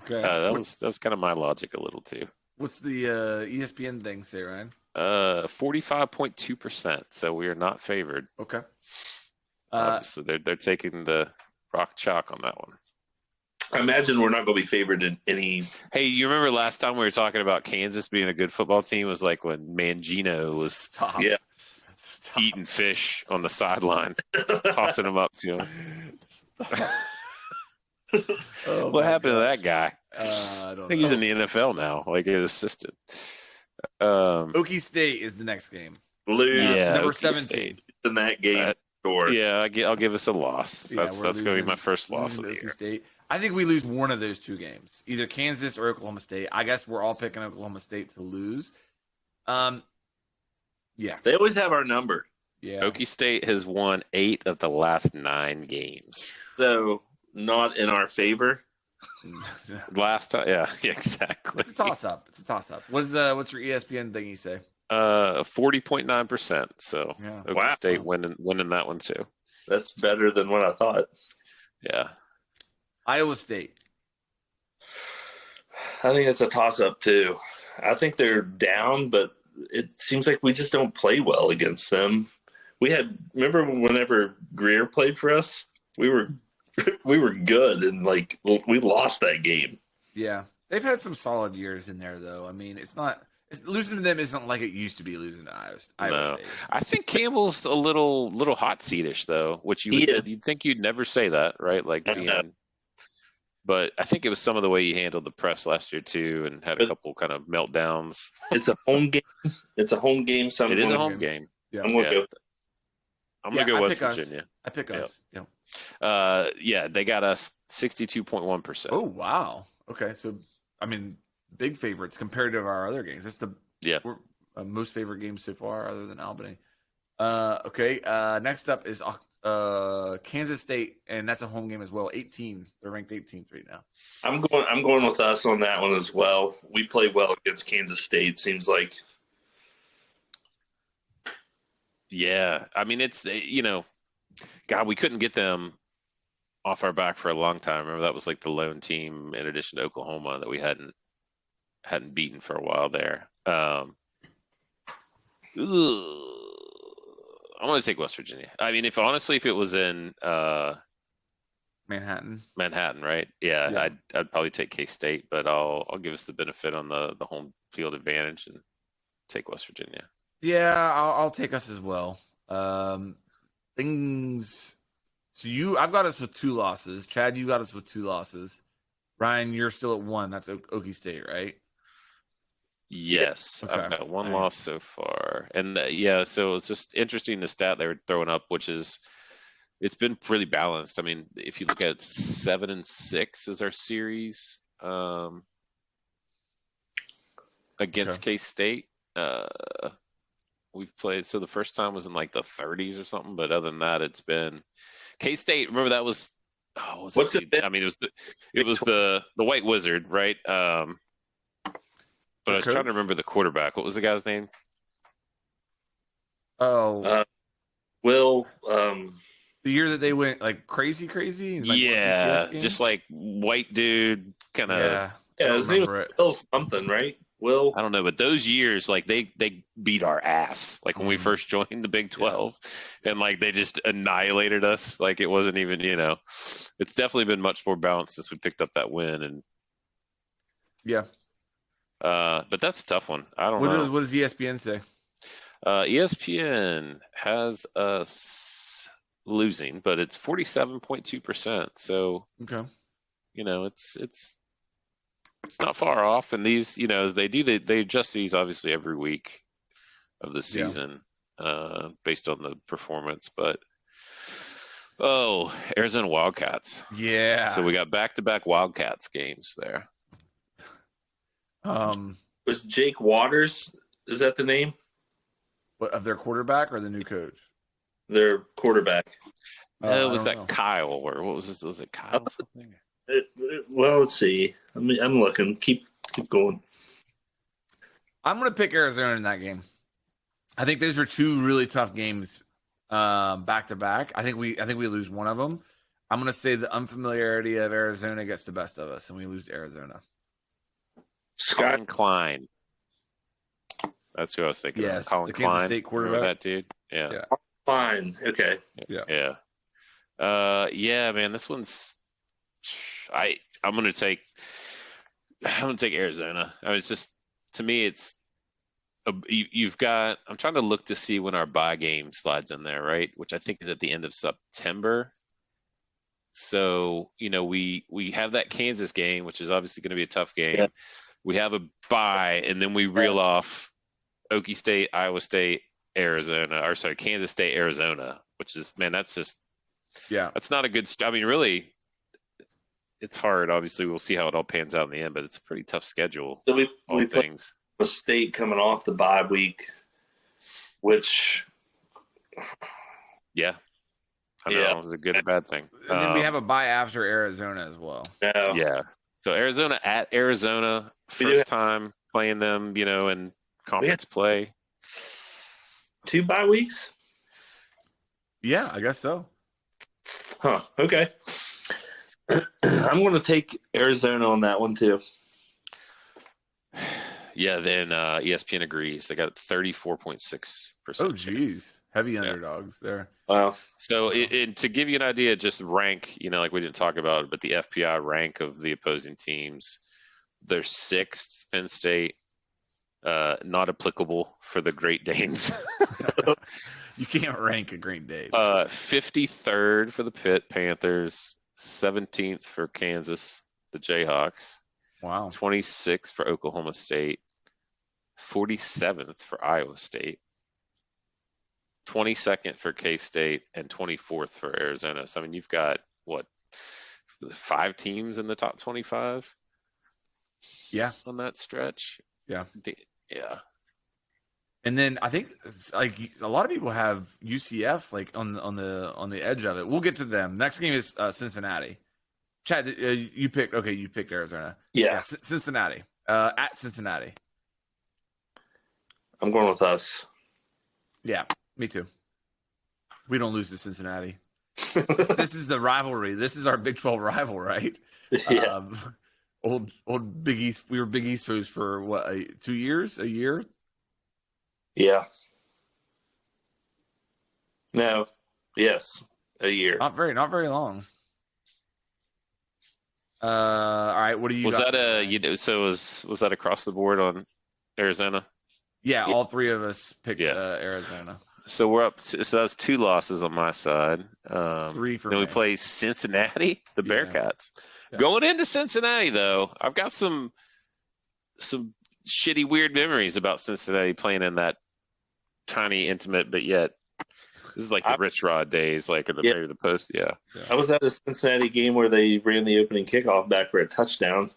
Okay. That was kind of my logic a little too. What's the ESPN thing say, Ryan? 45.2%. So we are not favored. Okay. So they're taking the rock chalk on that one. I imagine we're not going to be favored in any. Hey, you remember last time we were talking about Kansas being a good football team? Was like when Mangino was eating fish on the sideline, tossing them up to him. What happened to that guy? I think he's in the NFL now, like his assistant. Okie State is the next game. Number 17 in that game. I'll give us a loss. That's going to be my first loss of the year. State. I think we lose one of those two games, either Kansas or Oklahoma State. I guess we're all picking Oklahoma State to lose. Yeah. They always have our number. Yeah. Okie State has won 8 of the last 9 games. So not in our favor. Last time, yeah, exactly. It's a toss-up. What's your ESPN thing you say? 40.9%. So Okie State winning that one too. That's better than what I thought. Yeah. Iowa State. I think it's a toss-up too. I think they're down, but it seems like we just don't play well against them. Remember whenever Greer played for us, we were good, and like we lost that game. Yeah, they've had some solid years in there, though. I mean, losing to them isn't like it used to be losing to Iowa State. I think Campbell's a little hot seatish though, which you'd think you'd never say that, right? Like but I think it was some of the way he handled the press last year too, and had a couple kind of meltdowns. It's a home game. It is a home game. Yeah. I'm going to go West Virginia. I pick us. Yeah. They got us 62.1%. Oh wow. Okay, so I mean, big favorites compared to our other games. That's the most favorite game so far, other than Albany. Okay. Next up is Kansas State, and that's a home game as well. 18. They're ranked 18th right now. I'm going with us on that one as well. We play well against Kansas State. Seems like. Yeah, I mean it's God, we couldn't get them off our back for a long time. Remember that was like the lone team in addition to Oklahoma that we hadn't beaten for a while there. I'm going to take West Virginia. I mean, if it was in Manhattan, right? Yeah. I'd probably take K-State, but I'll give us the benefit on the home field advantage and take West Virginia. Yeah, I'll take us as well. I've got us with 2 losses. Chad, you got us with 2 losses. Ryan, you're still at 1. That's Okie State, right? Yes, okay. I've got 1 loss so far, and so it's just interesting the stat they were throwing up, which is it's been pretty balanced. I mean, if you look at it, 7-6 is our series against K-State. We've played, so the first time was in like the 30s or something, but other than that, it's been K-State. Remember that was what's it? I mean, it was the White Wizard, right? But I was trying to remember the quarterback. What was the guy's name? Will. The year that they went like crazy, and, like, won Yeah, BCS games? just like white dude kind of. Yeah, Yeah, I his don't name was remember it. Will something, right? Will. I don't know, but those years, like they beat our ass. Like when we first joined the Big 12, and like they just annihilated us. Like it wasn't even, it's definitely been much more balanced since we picked up that win. And Yeah. but that's a tough one. I don't know. What does ESPN say? ESPN has us losing, but it's 47.2%. So Okay. It's not far off. And these, as they do, they adjust these obviously every week of the season based on the performance. But Arizona Wildcats. Yeah. So we got back-to-back Wildcats games there. Was Jake Waters? Is that the name? What, of their quarterback or the new coach? Their quarterback. Was that Kyle, or what was this? Was it Kyle something? Well, let's see. I'm looking. Keep going. I'm going to pick Arizona in that game. I think those are two really tough games back to back. I think we lose one of them. I'm going to say the unfamiliarity of Arizona gets the best of us, and we lose to Arizona. Colin Klein. That's who I was thinking. Yes, Colin the Klein. Kansas State quarterback. Remember that dude? Yeah. Fine. Okay. Yeah. Yeah, man. This one's. I'm gonna take Arizona. I mean, it's just, to me, it's you've got. I'm trying to look to see when our bye game slides in there, right? Which I think is at the end of September. So we have that Kansas game, which is obviously going to be a tough game. Yeah. We have a bye, and then we reel off Okie State, Iowa State, Kansas State, Arizona, which is, man, that's just, that's not a good. I mean, really, it's hard. Obviously, we'll see how it all pans out in the end, but it's a pretty tough schedule. So we things. A State coming off the bye week, which, I know, it was a good and bad thing. And then we have a bye after Arizona as well. Yeah. So Arizona at Arizona, first time playing them, in conference play. 2 bye weeks? Yeah, I guess so. Huh. Okay. I'm going to take Arizona on that one too. Yeah, then ESPN agrees. They got 34.6%. Oh, geez. Heavy underdogs there. Wow. So to give you an idea, just rank, like we didn't talk about it, but the FPI rank of the opposing teams, they're 6th, Penn State, not applicable for the Great Danes. You can't rank a Great Dane. 53rd for the Pitt Panthers, 17th for Kansas, the Jayhawks. Wow. 26th for Oklahoma State, 47th for Iowa State, 22nd for K-State, and 24th for Arizona. So, I mean, you've got, 5 teams in the top 25? Yeah. On that stretch? Yeah. Yeah. And then I think like a lot of people have UCF like on the edge of it. We'll get to them. Next game is Cincinnati. Chad, you picked Arizona. Yeah. Cincinnati. At Cincinnati. I'm going with us. Yeah, me too. We don't lose to Cincinnati. This is the rivalry. This is our Big 12 rival, right? Yeah. Old Big East. We were Big East foes for what, 2 years? A year? Yeah. No. Yes. A year. Not very long. All right. What do you? Was got? that so was that across the board on Arizona? Yeah, all three of us picked Arizona. So we're up. So that's 2 losses on my side. 3 for then me. we play Cincinnati, the Bearcats. Yeah. Going into Cincinnati, though, I've got some shitty, weird memories about Cincinnati playing in that tiny, intimate, but yet this is like the Rich Rod days, like in maybe the post. Yeah. I was at a Cincinnati game where they ran the opening kickoff back for a touchdown.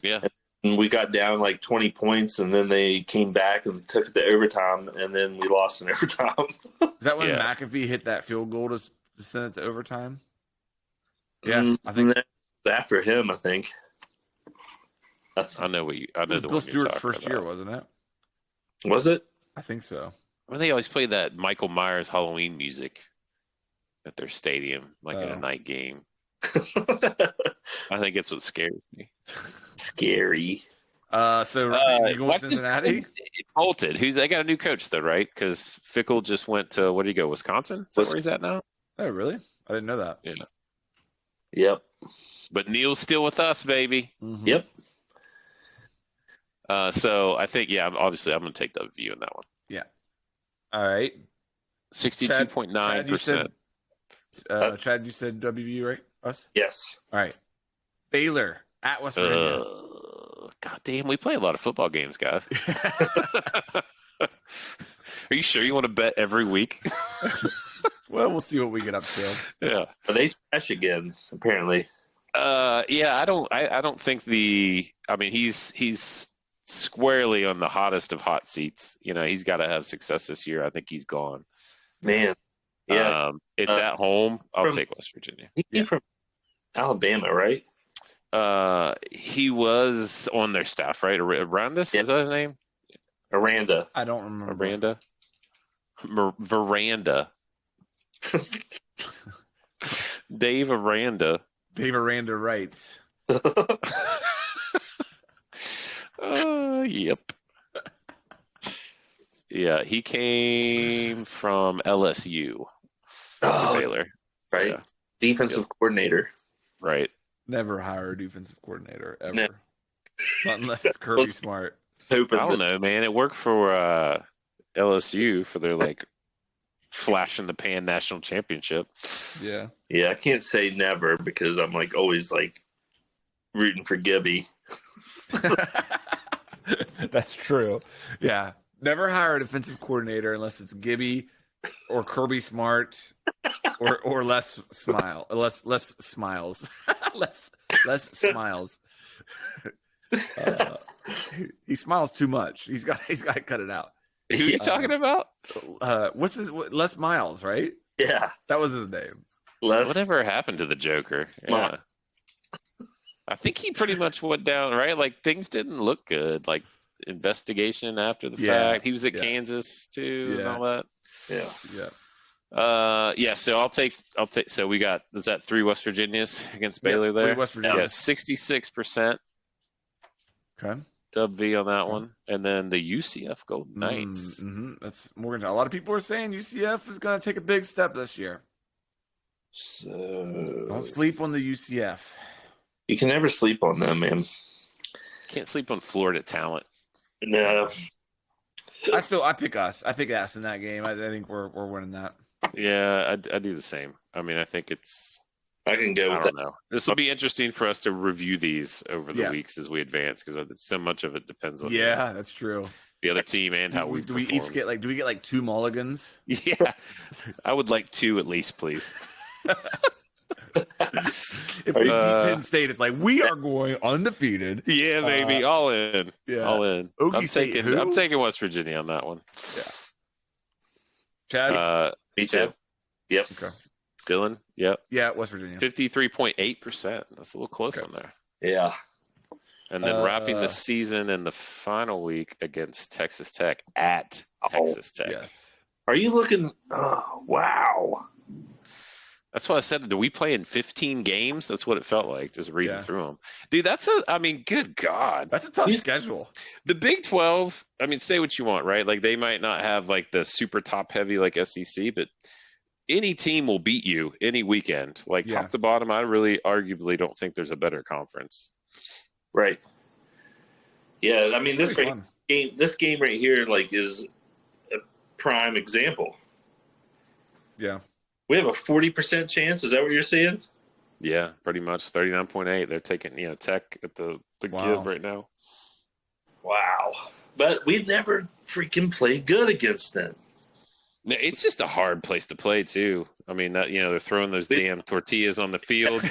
Yeah. And we got down like 20 points, and then they came back and took it to overtime, and then we lost in overtime. Is that when McAfee hit that field goal to send it to overtime? Yeah, I think after him. I think. I know the Bill one Stewart's you're talking first about. year, wasn't it? Was it? I think so. Well, they always play that Michael Myers Halloween music. at their stadium, like in a night game. I think it's what scares me. Scary. So you going to Cincinnati? Bolted. They got a new coach though, right? Because Fickle just went to where did he go? Wisconsin? Is that where he's at now? Oh, really? I didn't know that. Yeah. Yep. But Neil's still with us, baby. Mm-hmm. Yep. So I think, obviously I'm going to take W in that one. Yeah. All right. 62.9%. Chad, you said WVU, right? Us? Yes. All right. Baylor at West Virginia. God damn, we play a lot of football games, guys. Are you sure you want to bet every week? Well, we'll see what we get up to. Yeah. Are they trash again, apparently? I don't think he's squarely on the hottest of hot seats. He's got to have success this year. I think he's gone. Man. Yeah. It's at home. I'll take West Virginia. He's from Alabama, right? He was on their staff, right? Arandis, is that his name? Aranda. I don't remember. Veranda. Dave Aranda. Dave Aranda writes. Yep. Yeah, he came from LSU. Baylor. Right. Yeah. Defensive coordinator. Right. Never hire a defensive coordinator, ever. No. Not unless it's Kirby Smart. I don't know, man. It worked for LSU for their flash in the pan national championship. Yeah. Yeah, I can't say never because I'm always rooting for Gibby. That's true. Yeah. Never hire a defensive coordinator unless it's Gibby or Kirby Smart or less smiles. Less smiles. He smiles too much. He's got to cut it out. Who are you talking about? What's Les Miles, right? Yeah. That was his name. Whatever happened to the Joker? Yeah. I think he pretty much went down, right? Things didn't look good. Investigation after the fact. He was at Kansas too and all that. Yeah. Yeah. So I'll take. So we got. Is that 3 West Virginias against Baylor there? 3 West Virginia. Yeah, 66%. Okay. W on that one, and then the UCF Golden Knights. Mm-hmm. That's Morgan. A lot of people are saying UCF is going to take a big step this year. So don't sleep on the UCF. You can never sleep on them, man. Can't sleep on Florida talent. No. I pick us. I pick us in that game. I think we're winning that. Yeah, I do the same. I mean, I think it's. I can go with that. I don't know. This will be interesting for us to review these over the weeks as we advance because so much of it depends on. Yeah, that's true. The other team and how we do we each get do we get 2 mulligans? Yeah, I would like 2 at least, please. If we beat Penn State, it's we are going undefeated. Yeah, baby, all in. Yeah, all in. I'm taking West Virginia on that one. Yeah. Chad, me too. Yep. Okay. Dylan, yep. Yeah, West Virginia. 53.8%. That's a little close on there. Yeah. And then wrapping the season in the final week against Texas Tech at Texas Tech. Yes. Are you looking? Oh, wow. That's why I said, do we play in 15 games? That's what it felt like, just reading through them. Dude, good God. That's a tough schedule. The Big 12, say what you want, right? They might not have, the super top-heavy like SEC, but any team will beat you any weekend. Top to bottom, I really arguably don't think there's a better conference. Right. Yeah, this game right here, is a prime example. Yeah. We have a 40% chance. Is that what you're saying? Yeah, pretty much 39.8. They're taking Tech at the give right now. Wow, but we've never freaking played good against them. It's just a hard place to play too. They're throwing those damn tortillas on the field.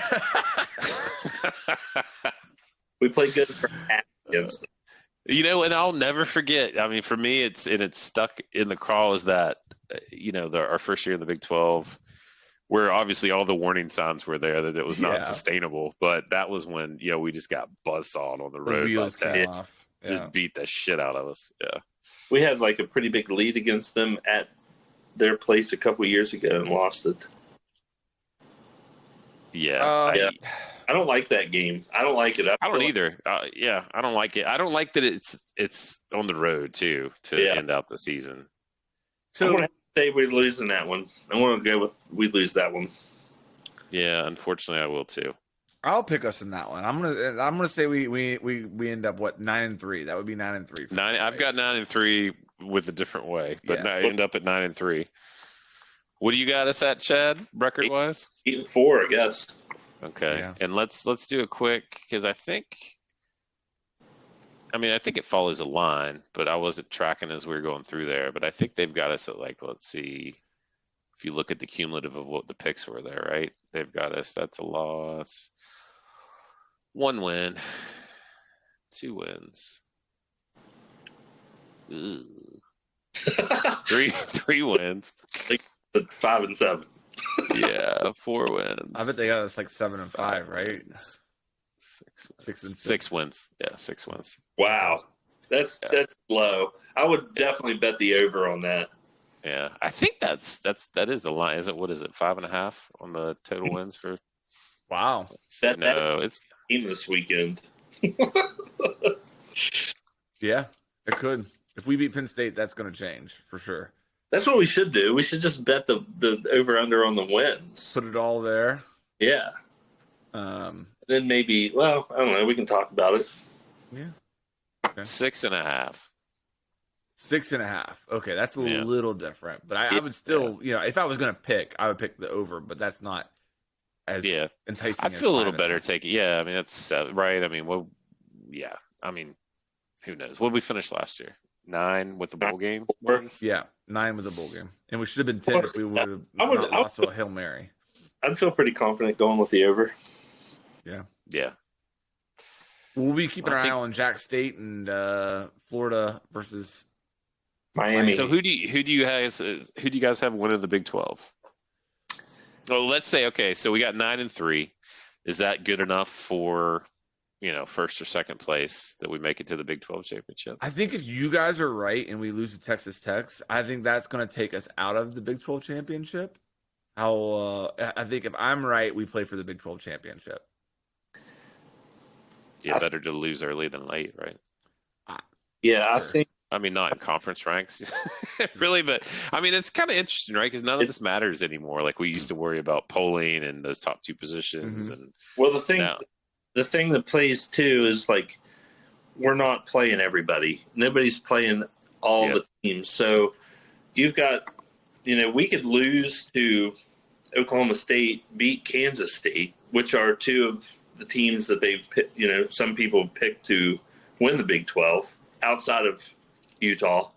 We played good for half against them. And I'll never forget. For me, it's stuck in the craw is that our first year in the Big 12, where obviously all the warning signs were there that it was not sustainable. But that was when we just got buzzsawed on the road. Wheels came off. Just beat the shit out of us. Yeah, we had a pretty big lead against them at their place a couple of years ago and lost it. Yeah, Yeah. I don't like that game. I don't like it. I don't either. Yeah, I don't like it. I don't like that it's on the road too to end out the season. So I'm gonna say we're losing that one. I'm gonna go with we lose that one. Yeah, unfortunately, I will too. I'll pick us in that one. I'm gonna say we end up 9-3. That would be 9-3. Nine. I've got 9-3 with a different way, but I end up at 9-3. What do you got us at, Chad? Record wise, 8-4, I guess. Okay, and let's do a quick because I think it follows a line, but I wasn't tracking as we were going through there. But I think they've got us at let's see. If you look at the cumulative of what the picks were there, right? They've got us. That's a loss. 1 win, 2 wins. Three wins. 5-7. Yeah, 4 wins. I bet they got us 7-5, right? 6 wins. Yeah, 6 wins. Wow, that's low. I would definitely bet the over on that. Yeah, I think that is the line. What is it? 5.5 on the total wins for? Wow. It's game this weekend. Yeah, it could. If we beat Penn State, that's going to change for sure. That's what we should do. We should just bet the over under on the wins. Put it all there. Yeah. Then maybe. Well, I don't know. We can talk about it. Yeah. Okay. 6.5. 6.5. Okay, that's a little different. But I would still, if I was going to pick, I would pick the over. But that's not as enticing. I'd feel a little better taking. Yeah, I mean that's right. I mean, who knows? What did we finish last year? 9 with the bowl game. Yeah, 9 with the bowl game, and we should have been 10 if we would have not lost to a Hail Mary. I'd feel pretty confident going with the over. Yeah. Yeah. We'll be keeping our eye on Jack State and Florida versus Miami. So who do you guys have winning the Big 12? Well, let's say so we got 9-3. Is that good enough for first or second place that we make it to the Big 12 championship? I think if you guys are right and we lose to Texas Tech, I think that's going to take us out of the Big 12 championship. I think if I'm right, we play for the Big 12 championship. Yeah, better to lose early than late, right? Yeah, I think. I mean, not in conference ranks, really, but I mean, it's kind of interesting, right? Because none of this matters anymore. Like we used to worry about polling and those top 2 positions, and the thing that plays too is we're not playing everybody. Nobody's playing all the teams. So you've got, we could lose to Oklahoma State, beat Kansas State, which are 2 of the teams that they've some people picked to win the Big 12 outside of Utah.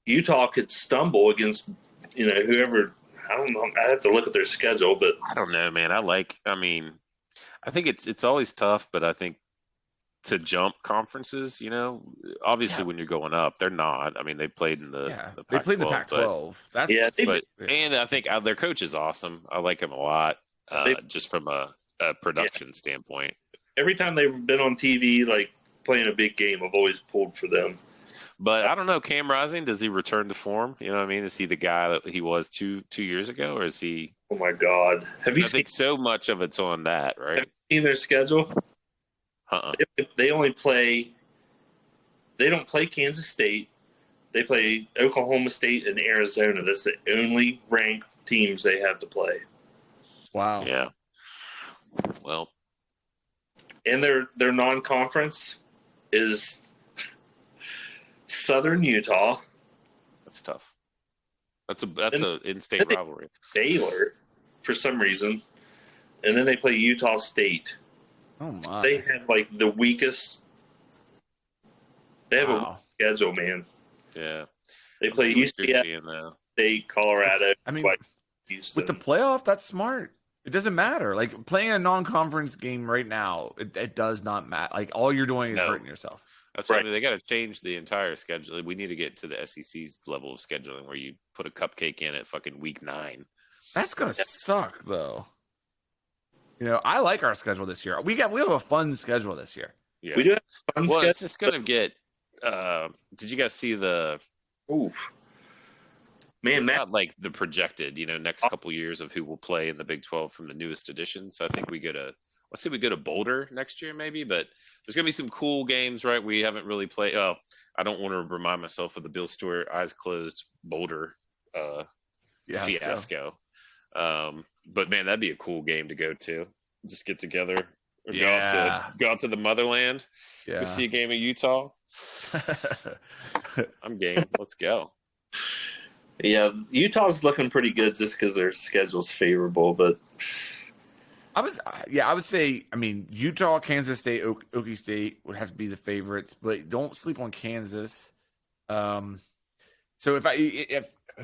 Utah could stumble against, whoever. I don't know. I have to look at their schedule, but I don't know, man. I think it's always tough, but I think to jump conferences, obviously when you're going up, they're not. I mean, they played in the Pac-12, they played in the Pac-12. And I think their coach is awesome. I like him a lot, just from a production standpoint. Every time they've been on TV, playing a big game, I've always pulled for them. But I don't know, Cam Rising, does he return to form? You know what I mean? Is he the guy that he was two years ago, or is he? Oh my God! Have you? I think so much of it's on that, right? Have you seen their schedule? They only play. They don't play Kansas State. They play Oklahoma State and Arizona. That's the only ranked teams they have to play. Wow. Yeah. Well. And their non-conference is Southern Utah. That's tough. That's a in-state rivalry. Baylor, for some reason, and then they play Utah State. Oh my! They have the weakest. They have a weak schedule, man. Yeah. They play UCF, State, Colorado. With the playoff, that's smart. It doesn't matter. Playing a non-conference game right now, it does not matter. All you're doing is hurting yourself. That's right. They got to change the entire schedule. We need to get to the SEC's level of scheduling where you put a cupcake in at fucking week 9. That's gonna suck, though. I like our schedule this year. We have a fun schedule this year. Yeah. We do have a fun schedule. It's just gonna get. Did you guys see the? Oof. Man, Matt, not like the projected, next couple years of who will play in the Big 12 from the newest edition. So I think we go to Boulder next year maybe, but there's going to be some cool games, right? We haven't really played. Oh, I don't want to remind myself of the Bill Stewart eyes closed Boulder fiasco. But man, that'd be a cool game to go to. Just get together, or go out to the motherland. Yeah. Go see a game of Utah. I'm game. Let's go. Yeah, Utah's looking pretty good just because their schedule's favorable, but I would say, Utah, Kansas State, Okie State would have to be the favorites, but don't sleep on Kansas. So if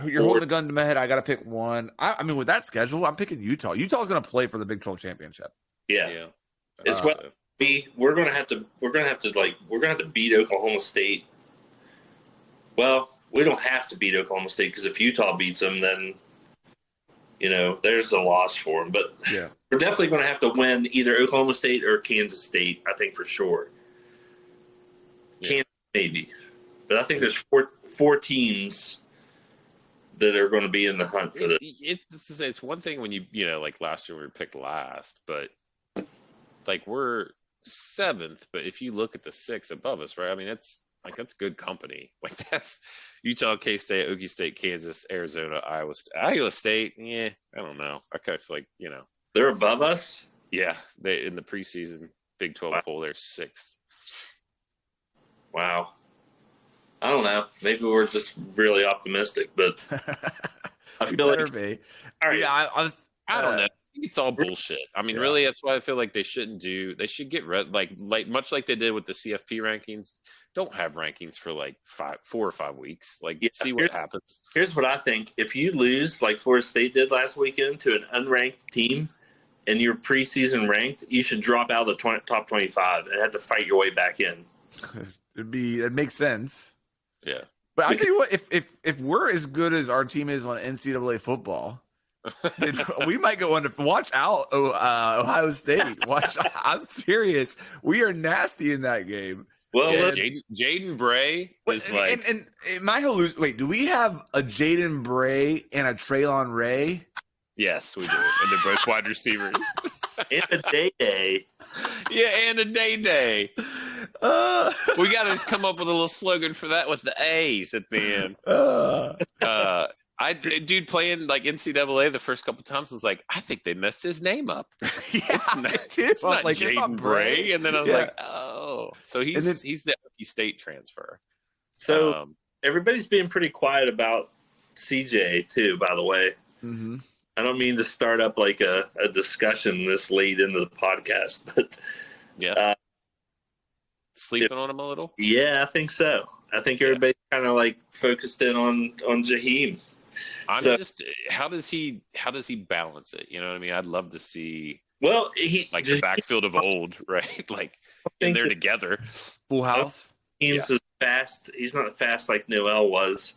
you're holding a gun to my head, I got to pick one. With that schedule, I'm picking Utah. Utah's going to play for the Big 12 championship. yeah. It's we're going to have to beat Oklahoma State. Well, we don't have to beat Oklahoma State because if Utah beats them, then there's a loss for them. But yeah, we're definitely going to have to win either Oklahoma State or Kansas State. I think for sure. Yeah. Kansas maybe, but I think there's four teams that are going to be in the hunt for this. It's one thing when like last year we were picked last, but like we're 7th. But if you look at the 6 above us, right? That's good company. Like that's Utah, K-State, Okie State, Kansas, Arizona, Iowa State. Yeah, I don't know. I kind of feel like they're above us. Yeah, they in the preseason Big 12 poll they're 6th. Wow. I don't know. Maybe we're just really optimistic, but I feel like. Be. All right. Yeah, I don't know. It's all bullshit. Really, that's why I feel like they shouldn't do. They should get rid, like much like they did with the CFP rankings. Don't have rankings for like 4 or 5 weeks. See what happens. Here's what I think: if you lose, like Florida State did last weekend, to an unranked team, and you're preseason ranked, you should drop out of the top 25 and have to fight your way back in. It makes sense. Yeah, but I tell you what, if we're as good as our team is on NCAA football. We might go on to watch out Ohio State. I'm serious. We are nasty in that game. Well, Jaden Bray is and my wait, do we have a Jaden Bray and a Traylon Ray? Yes, we do, and they're both wide receivers. And a Day. Yeah, and a Day. We got to just come up with a little slogan for that with the A's at the end. Dude playing like NCAA the first couple times was like, I think they messed his name up. It's not like Jaden Bray. And then I was like, oh, so he's the Okie State transfer. So everybody's being pretty quiet about CJ too, by the way. Mm-hmm. I don't mean to start up like a discussion this late into the podcast, but sleeping on him a little. Yeah, I think so. I think everybody's kind of like focused in on Jaheim. How does he balance it? You know what I mean? I'd love to see. Well, the backfield of old, right? Like in there together, full house. He's as fast. He's not fast like Noel was.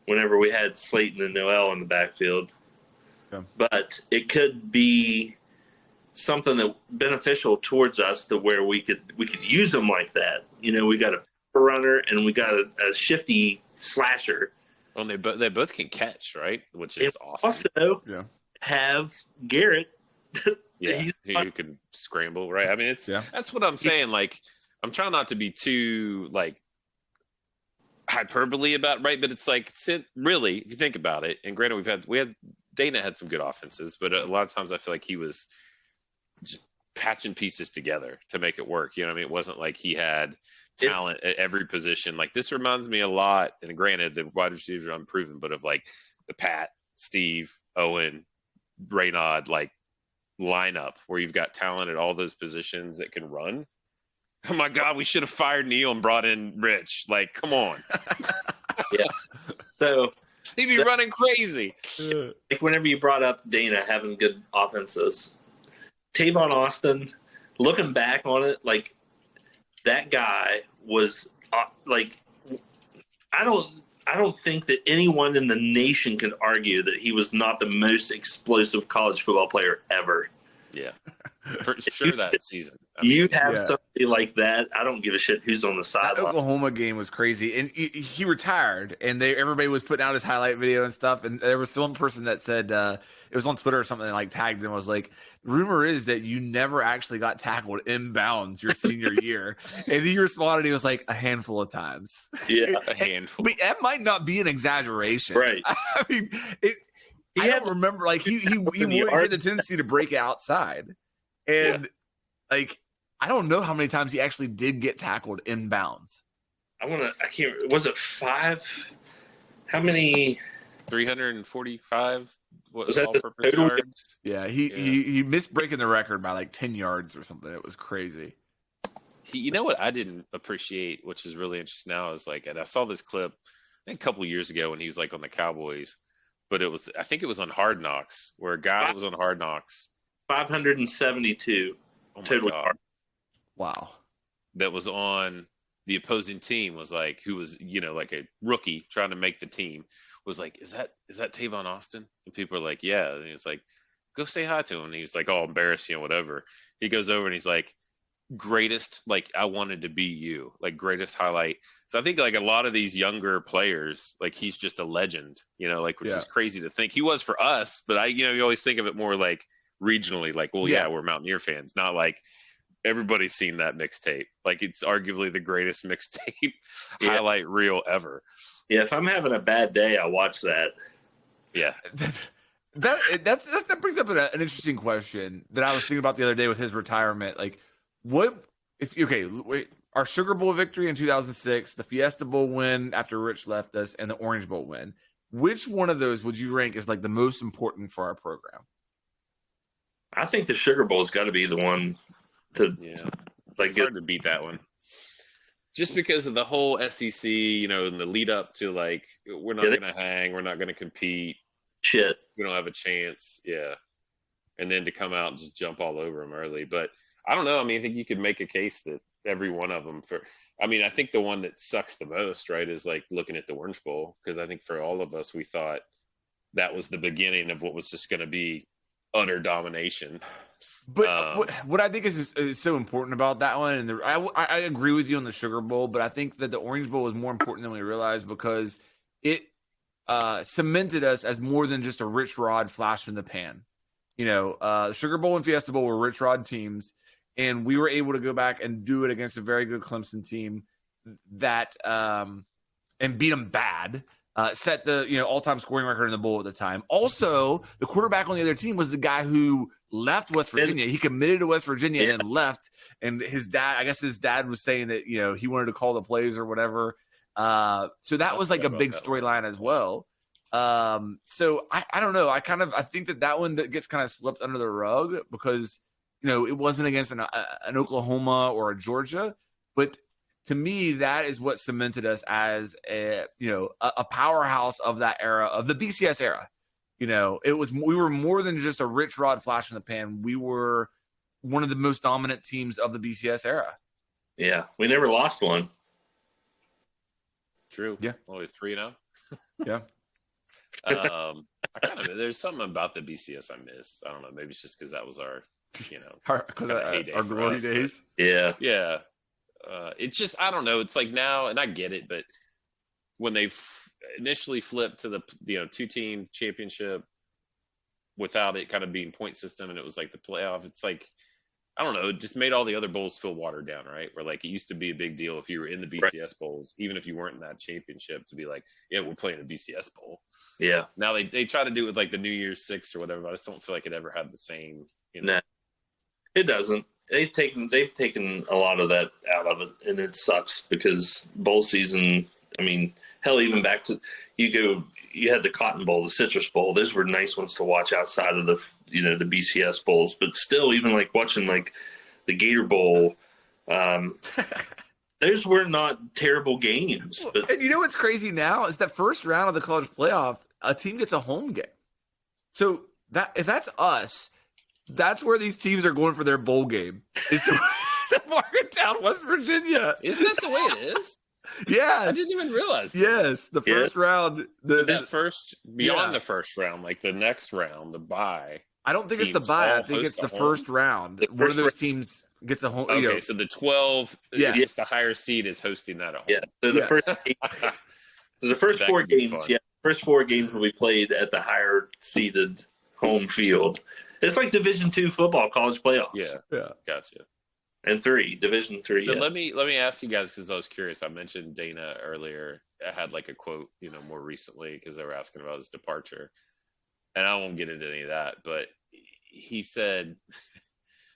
Whenever we had Slayton and Noel in the backfield, but it could be something that beneficial towards us to where we could use them like that. We got a runner and we got a shifty slasher. Well, they both can catch, right? Which is awesome. Also, have Garrett. Who can scramble, right? That's what I'm saying. Like, I'm trying not to be too like hyperbole about, right? But it's like, really, if you think about it, and granted, Dana had some good offenses, but a lot of times I feel like he was just patching pieces together to make it work. You know what I mean? It wasn't like he had talent at every position. Like this reminds me a lot, and granted the wide receivers are unproven, but of like the Pat, Steve, Owen, Raynaud like lineup where you've got talent at all those positions that can run. Oh my God, we should have fired Neil and brought in Rich. Like, come on. Yeah. So he'd be running crazy. Like whenever you brought up Dana having good offenses, Tavon Austin, looking back on it, like that guy was like, I don't think that anyone in the nation could argue that he was not the most explosive college football player ever. Yeah. for sure that season. You have somebody like that. I don't give a shit who's on the That sideline. Oklahoma game was crazy, and he retired, and everybody was putting out his highlight video and stuff. And there was one person that said it was on Twitter or something, like tagged him. Was like, rumor is that you never actually got tackled inbounds your senior year, and he responded, he was like, a handful of times. Yeah, a handful. But that might not be an exaggeration, right? I mean, I don't remember. Like he had the tendency to break outside, and like. I don't know how many times he actually did get tackled inbounds. I can't. Was it 5? How many? 345. Was that all-purpose yards? Yeah, he missed breaking the record by like 10 yards or something. It was crazy. You know what I didn't appreciate, which is really interesting now, is like, and I saw this clip I think a couple years ago when he was like on the Cowboys, but I think it was on Hard Knocks, where a guy that was on Hard Knocks. 572 total yards. Wow. That was on the opposing team was like, who was, like a rookie trying to make the team, was like, is that Tavon Austin? And people are like, yeah. And he's like, go say hi to him. And he was like, oh, embarrassed, whatever. He goes over and he's like, greatest, like, I wanted to be you, like, greatest highlight. So I think like a lot of these younger players, like, he's just a legend, like, which is crazy to think. He was for us, but you always think of it more like regionally, like, well, yeah, we're Mountaineer fans, not like everybody's seen that mixtape. Like, it's arguably the greatest mixtape highlight reel ever. Yeah, if I'm having a bad day, I watch that. Yeah. That brings up an interesting question that I was thinking about the other day with his retirement. Like, our Sugar Bowl victory in 2006, the Fiesta Bowl win after Rich left us, and the Orange Bowl win. Which one of those would you rank as like the most important for our program? I think the Sugar Bowl's got to be the one. It's hard to beat that one, just because of the whole SEC, and the lead up to like, we're not going to hang, we're not going to compete, we don't have a chance, and then to come out and just jump all over them early. But I don't know. I mean, I think you could make a case that every one of them I think the one that sucks the most, right, is like looking at the Orange Bowl, because I think for all of us, we thought that was the beginning of what was just going to be utter domination. But what I think is so important about that one, and I agree with you on the Sugar Bowl, but I think that the Orange Bowl is more important than we realized, because it cemented us as more than just a Rich Rod flash in the pan. The Sugar Bowl and Fiesta Bowl were Rich Rod teams, and we were able to go back and do it against a very good Clemson team that and beat them bad. Set the all-time scoring record in the bowl at the time. Also, the quarterback on the other team was the guy who left West Virginia. He committed to West Virginia and then left. And his dad was saying that he wanted to call the plays or whatever. So that was like a big storyline as well. So I don't know. I think that one that gets kind of swept under the rug because it wasn't against an Oklahoma or a Georgia, but to me, that is what cemented us as a powerhouse of that era, of the BCS era. We were more than just a Rich Rod flash in the pan. We were one of the most dominant teams of the BCS era. Yeah, we never lost one. True. Yeah. Only 3-0. Yeah. There's something about the BCS I miss. I don't know. Maybe it's just because that was our our glory days. Yeah. Yeah. It's just, I don't know. It's like now, and I get it, but when they initially flipped to the 2-team championship without it kind of being point system, and it was like the playoff, it's like, I don't know, it just made all the other bowls feel watered down, right? Where like it used to be a big deal if you were in the BCS bowls, even if you weren't in that championship, to be like, yeah, we're playing a BCS bowl. Yeah. Now they try to do it with like the New Year's Six or whatever, but I just don't feel like it ever had the same. Nah, it doesn't. They've taken a lot of that out of it, and it sucks because bowl season. I mean, hell, even back to you had the Cotton Bowl, the Citrus Bowl. Those were nice ones to watch outside of the the BCS bowls, but still, even like watching like the Gator Bowl, those were not terrible games. But, and what's crazy now is that first round of the college playoff, a team gets a home game. So if that's us. That's where these teams are going for their bowl game. Is to Morgantown, West Virginia. Isn't that the way it is? Yes. I didn't even realize. Yes, the first round. The first round, like the next round, the bye. I don't think it's the teams bye. I all think host it's the a home? first round. The One of first those round. teams gets a home. Okay, so the 12, Yes. it's the higher seed is hosting that at home. Yeah. So the Yeah. first so the first That four could be games, fun. first 4 games will be played at the higher seeded home field. It's like Division II football, college playoffs. Yeah, gotcha. And Division 3. So let me ask you guys, because I was curious. I mentioned Dana earlier. I had like a quote, more recently because they were asking about his departure, and I won't get into any of that. But he said,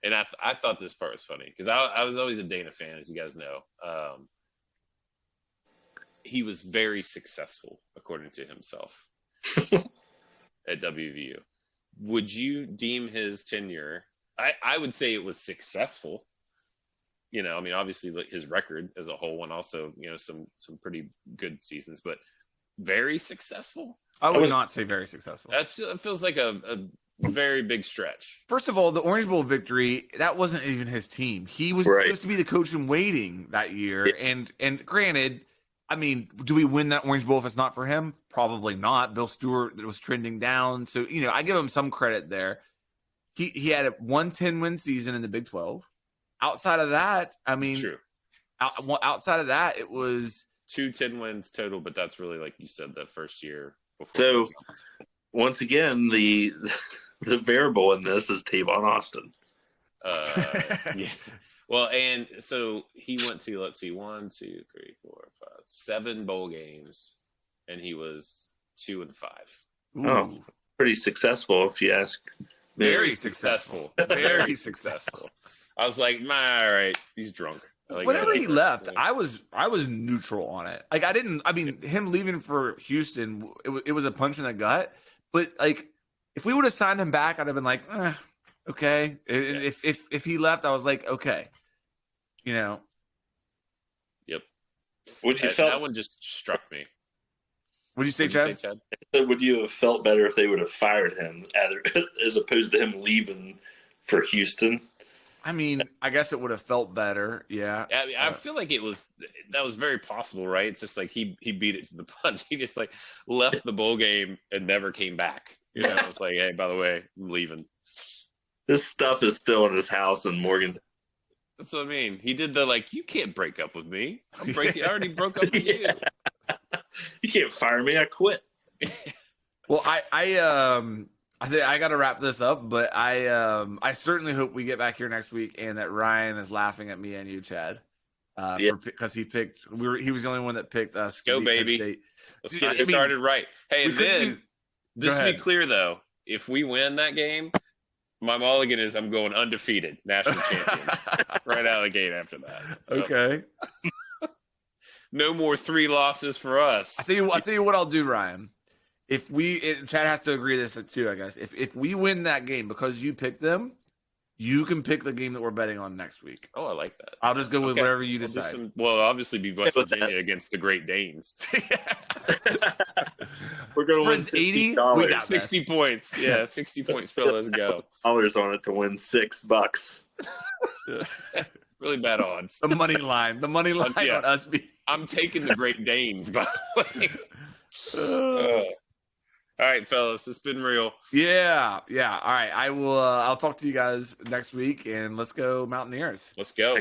and I thought this part was funny because I was always a Dana fan, as you guys know. He was very successful, according to himself, at WVU. Would you deem his tenure? I would say it was successful. Obviously his record as a whole, and also some pretty good seasons, but very successful. I would not say very successful. That feels like a very big stretch. First of all, the Orange Bowl victory, that wasn't even his team. He was supposed to be the coach in waiting that year. Yeah. And granted, do we win that Orange Bowl if it's not for him? Probably not. Bill Stewart was trending down. So, I give him some credit there. He had a 1-10-win season in the Big 12. Outside of that, True. Outside of that, it was 2 10 wins total, but that's really, like you said, the first year before. So once again, the variable in this is Tavon Austin. Yeah. Well, and so he went to 1, 2, 3, 4, 5, 7 bowl games, and he was 2-5. ooh, Oh, pretty successful if you ask me. Very successful. Very successful. I was like, all right, he's drunk. Whenever he left, I was neutral on it. Like him leaving for Houston, it was a punch in the gut. But like, if we would have signed him back, I'd have been like, okay. And if he left, I was like, okay, Yep. That one just struck me. What'd you say, Chad? Would you have felt better if they would have fired him as opposed to him leaving for Houston? I guess it would have felt better. Yeah. I feel like that was very possible, right? It's just like he beat it to the punch. He just like left the bowl game and never came back. It's like, hey, by the way, I'm leaving. This stuff is still in his house in Morgan. That's what I mean. He did the you can't break up with me. I already broke up with you. You can't fire me. I quit. Well, I think I got to wrap this up, but I certainly hope we get back here next week and that Ryan is laughing at me and you, Chad, because he was the only one that picked us. Let's go, baby. Let's get it started right. Hey, and then just to be clear though, if we win that game, my mulligan is I'm going undefeated, national champions, right out of the gate after that. So, okay. No more 3 losses for us. I tell you what I'll do, Ryan. Chad has to agree to this too, I guess. If we win that game because you picked them, you can pick the game that we're betting on next week. Oh, I like that. I'll just go with whatever you decide. Well, obviously be West Virginia against the Great Danes. We're going to win $80. We got 60 points. Yeah, 60 points. Phil, let's go. $60 on it to win $6. Really bad odds. The money line on us. I'm taking the Great Danes, by the way. All right, fellas, it's been real. Yeah. All right, I will. I'll talk to you guys next week, and let's go Mountaineers. Let's go.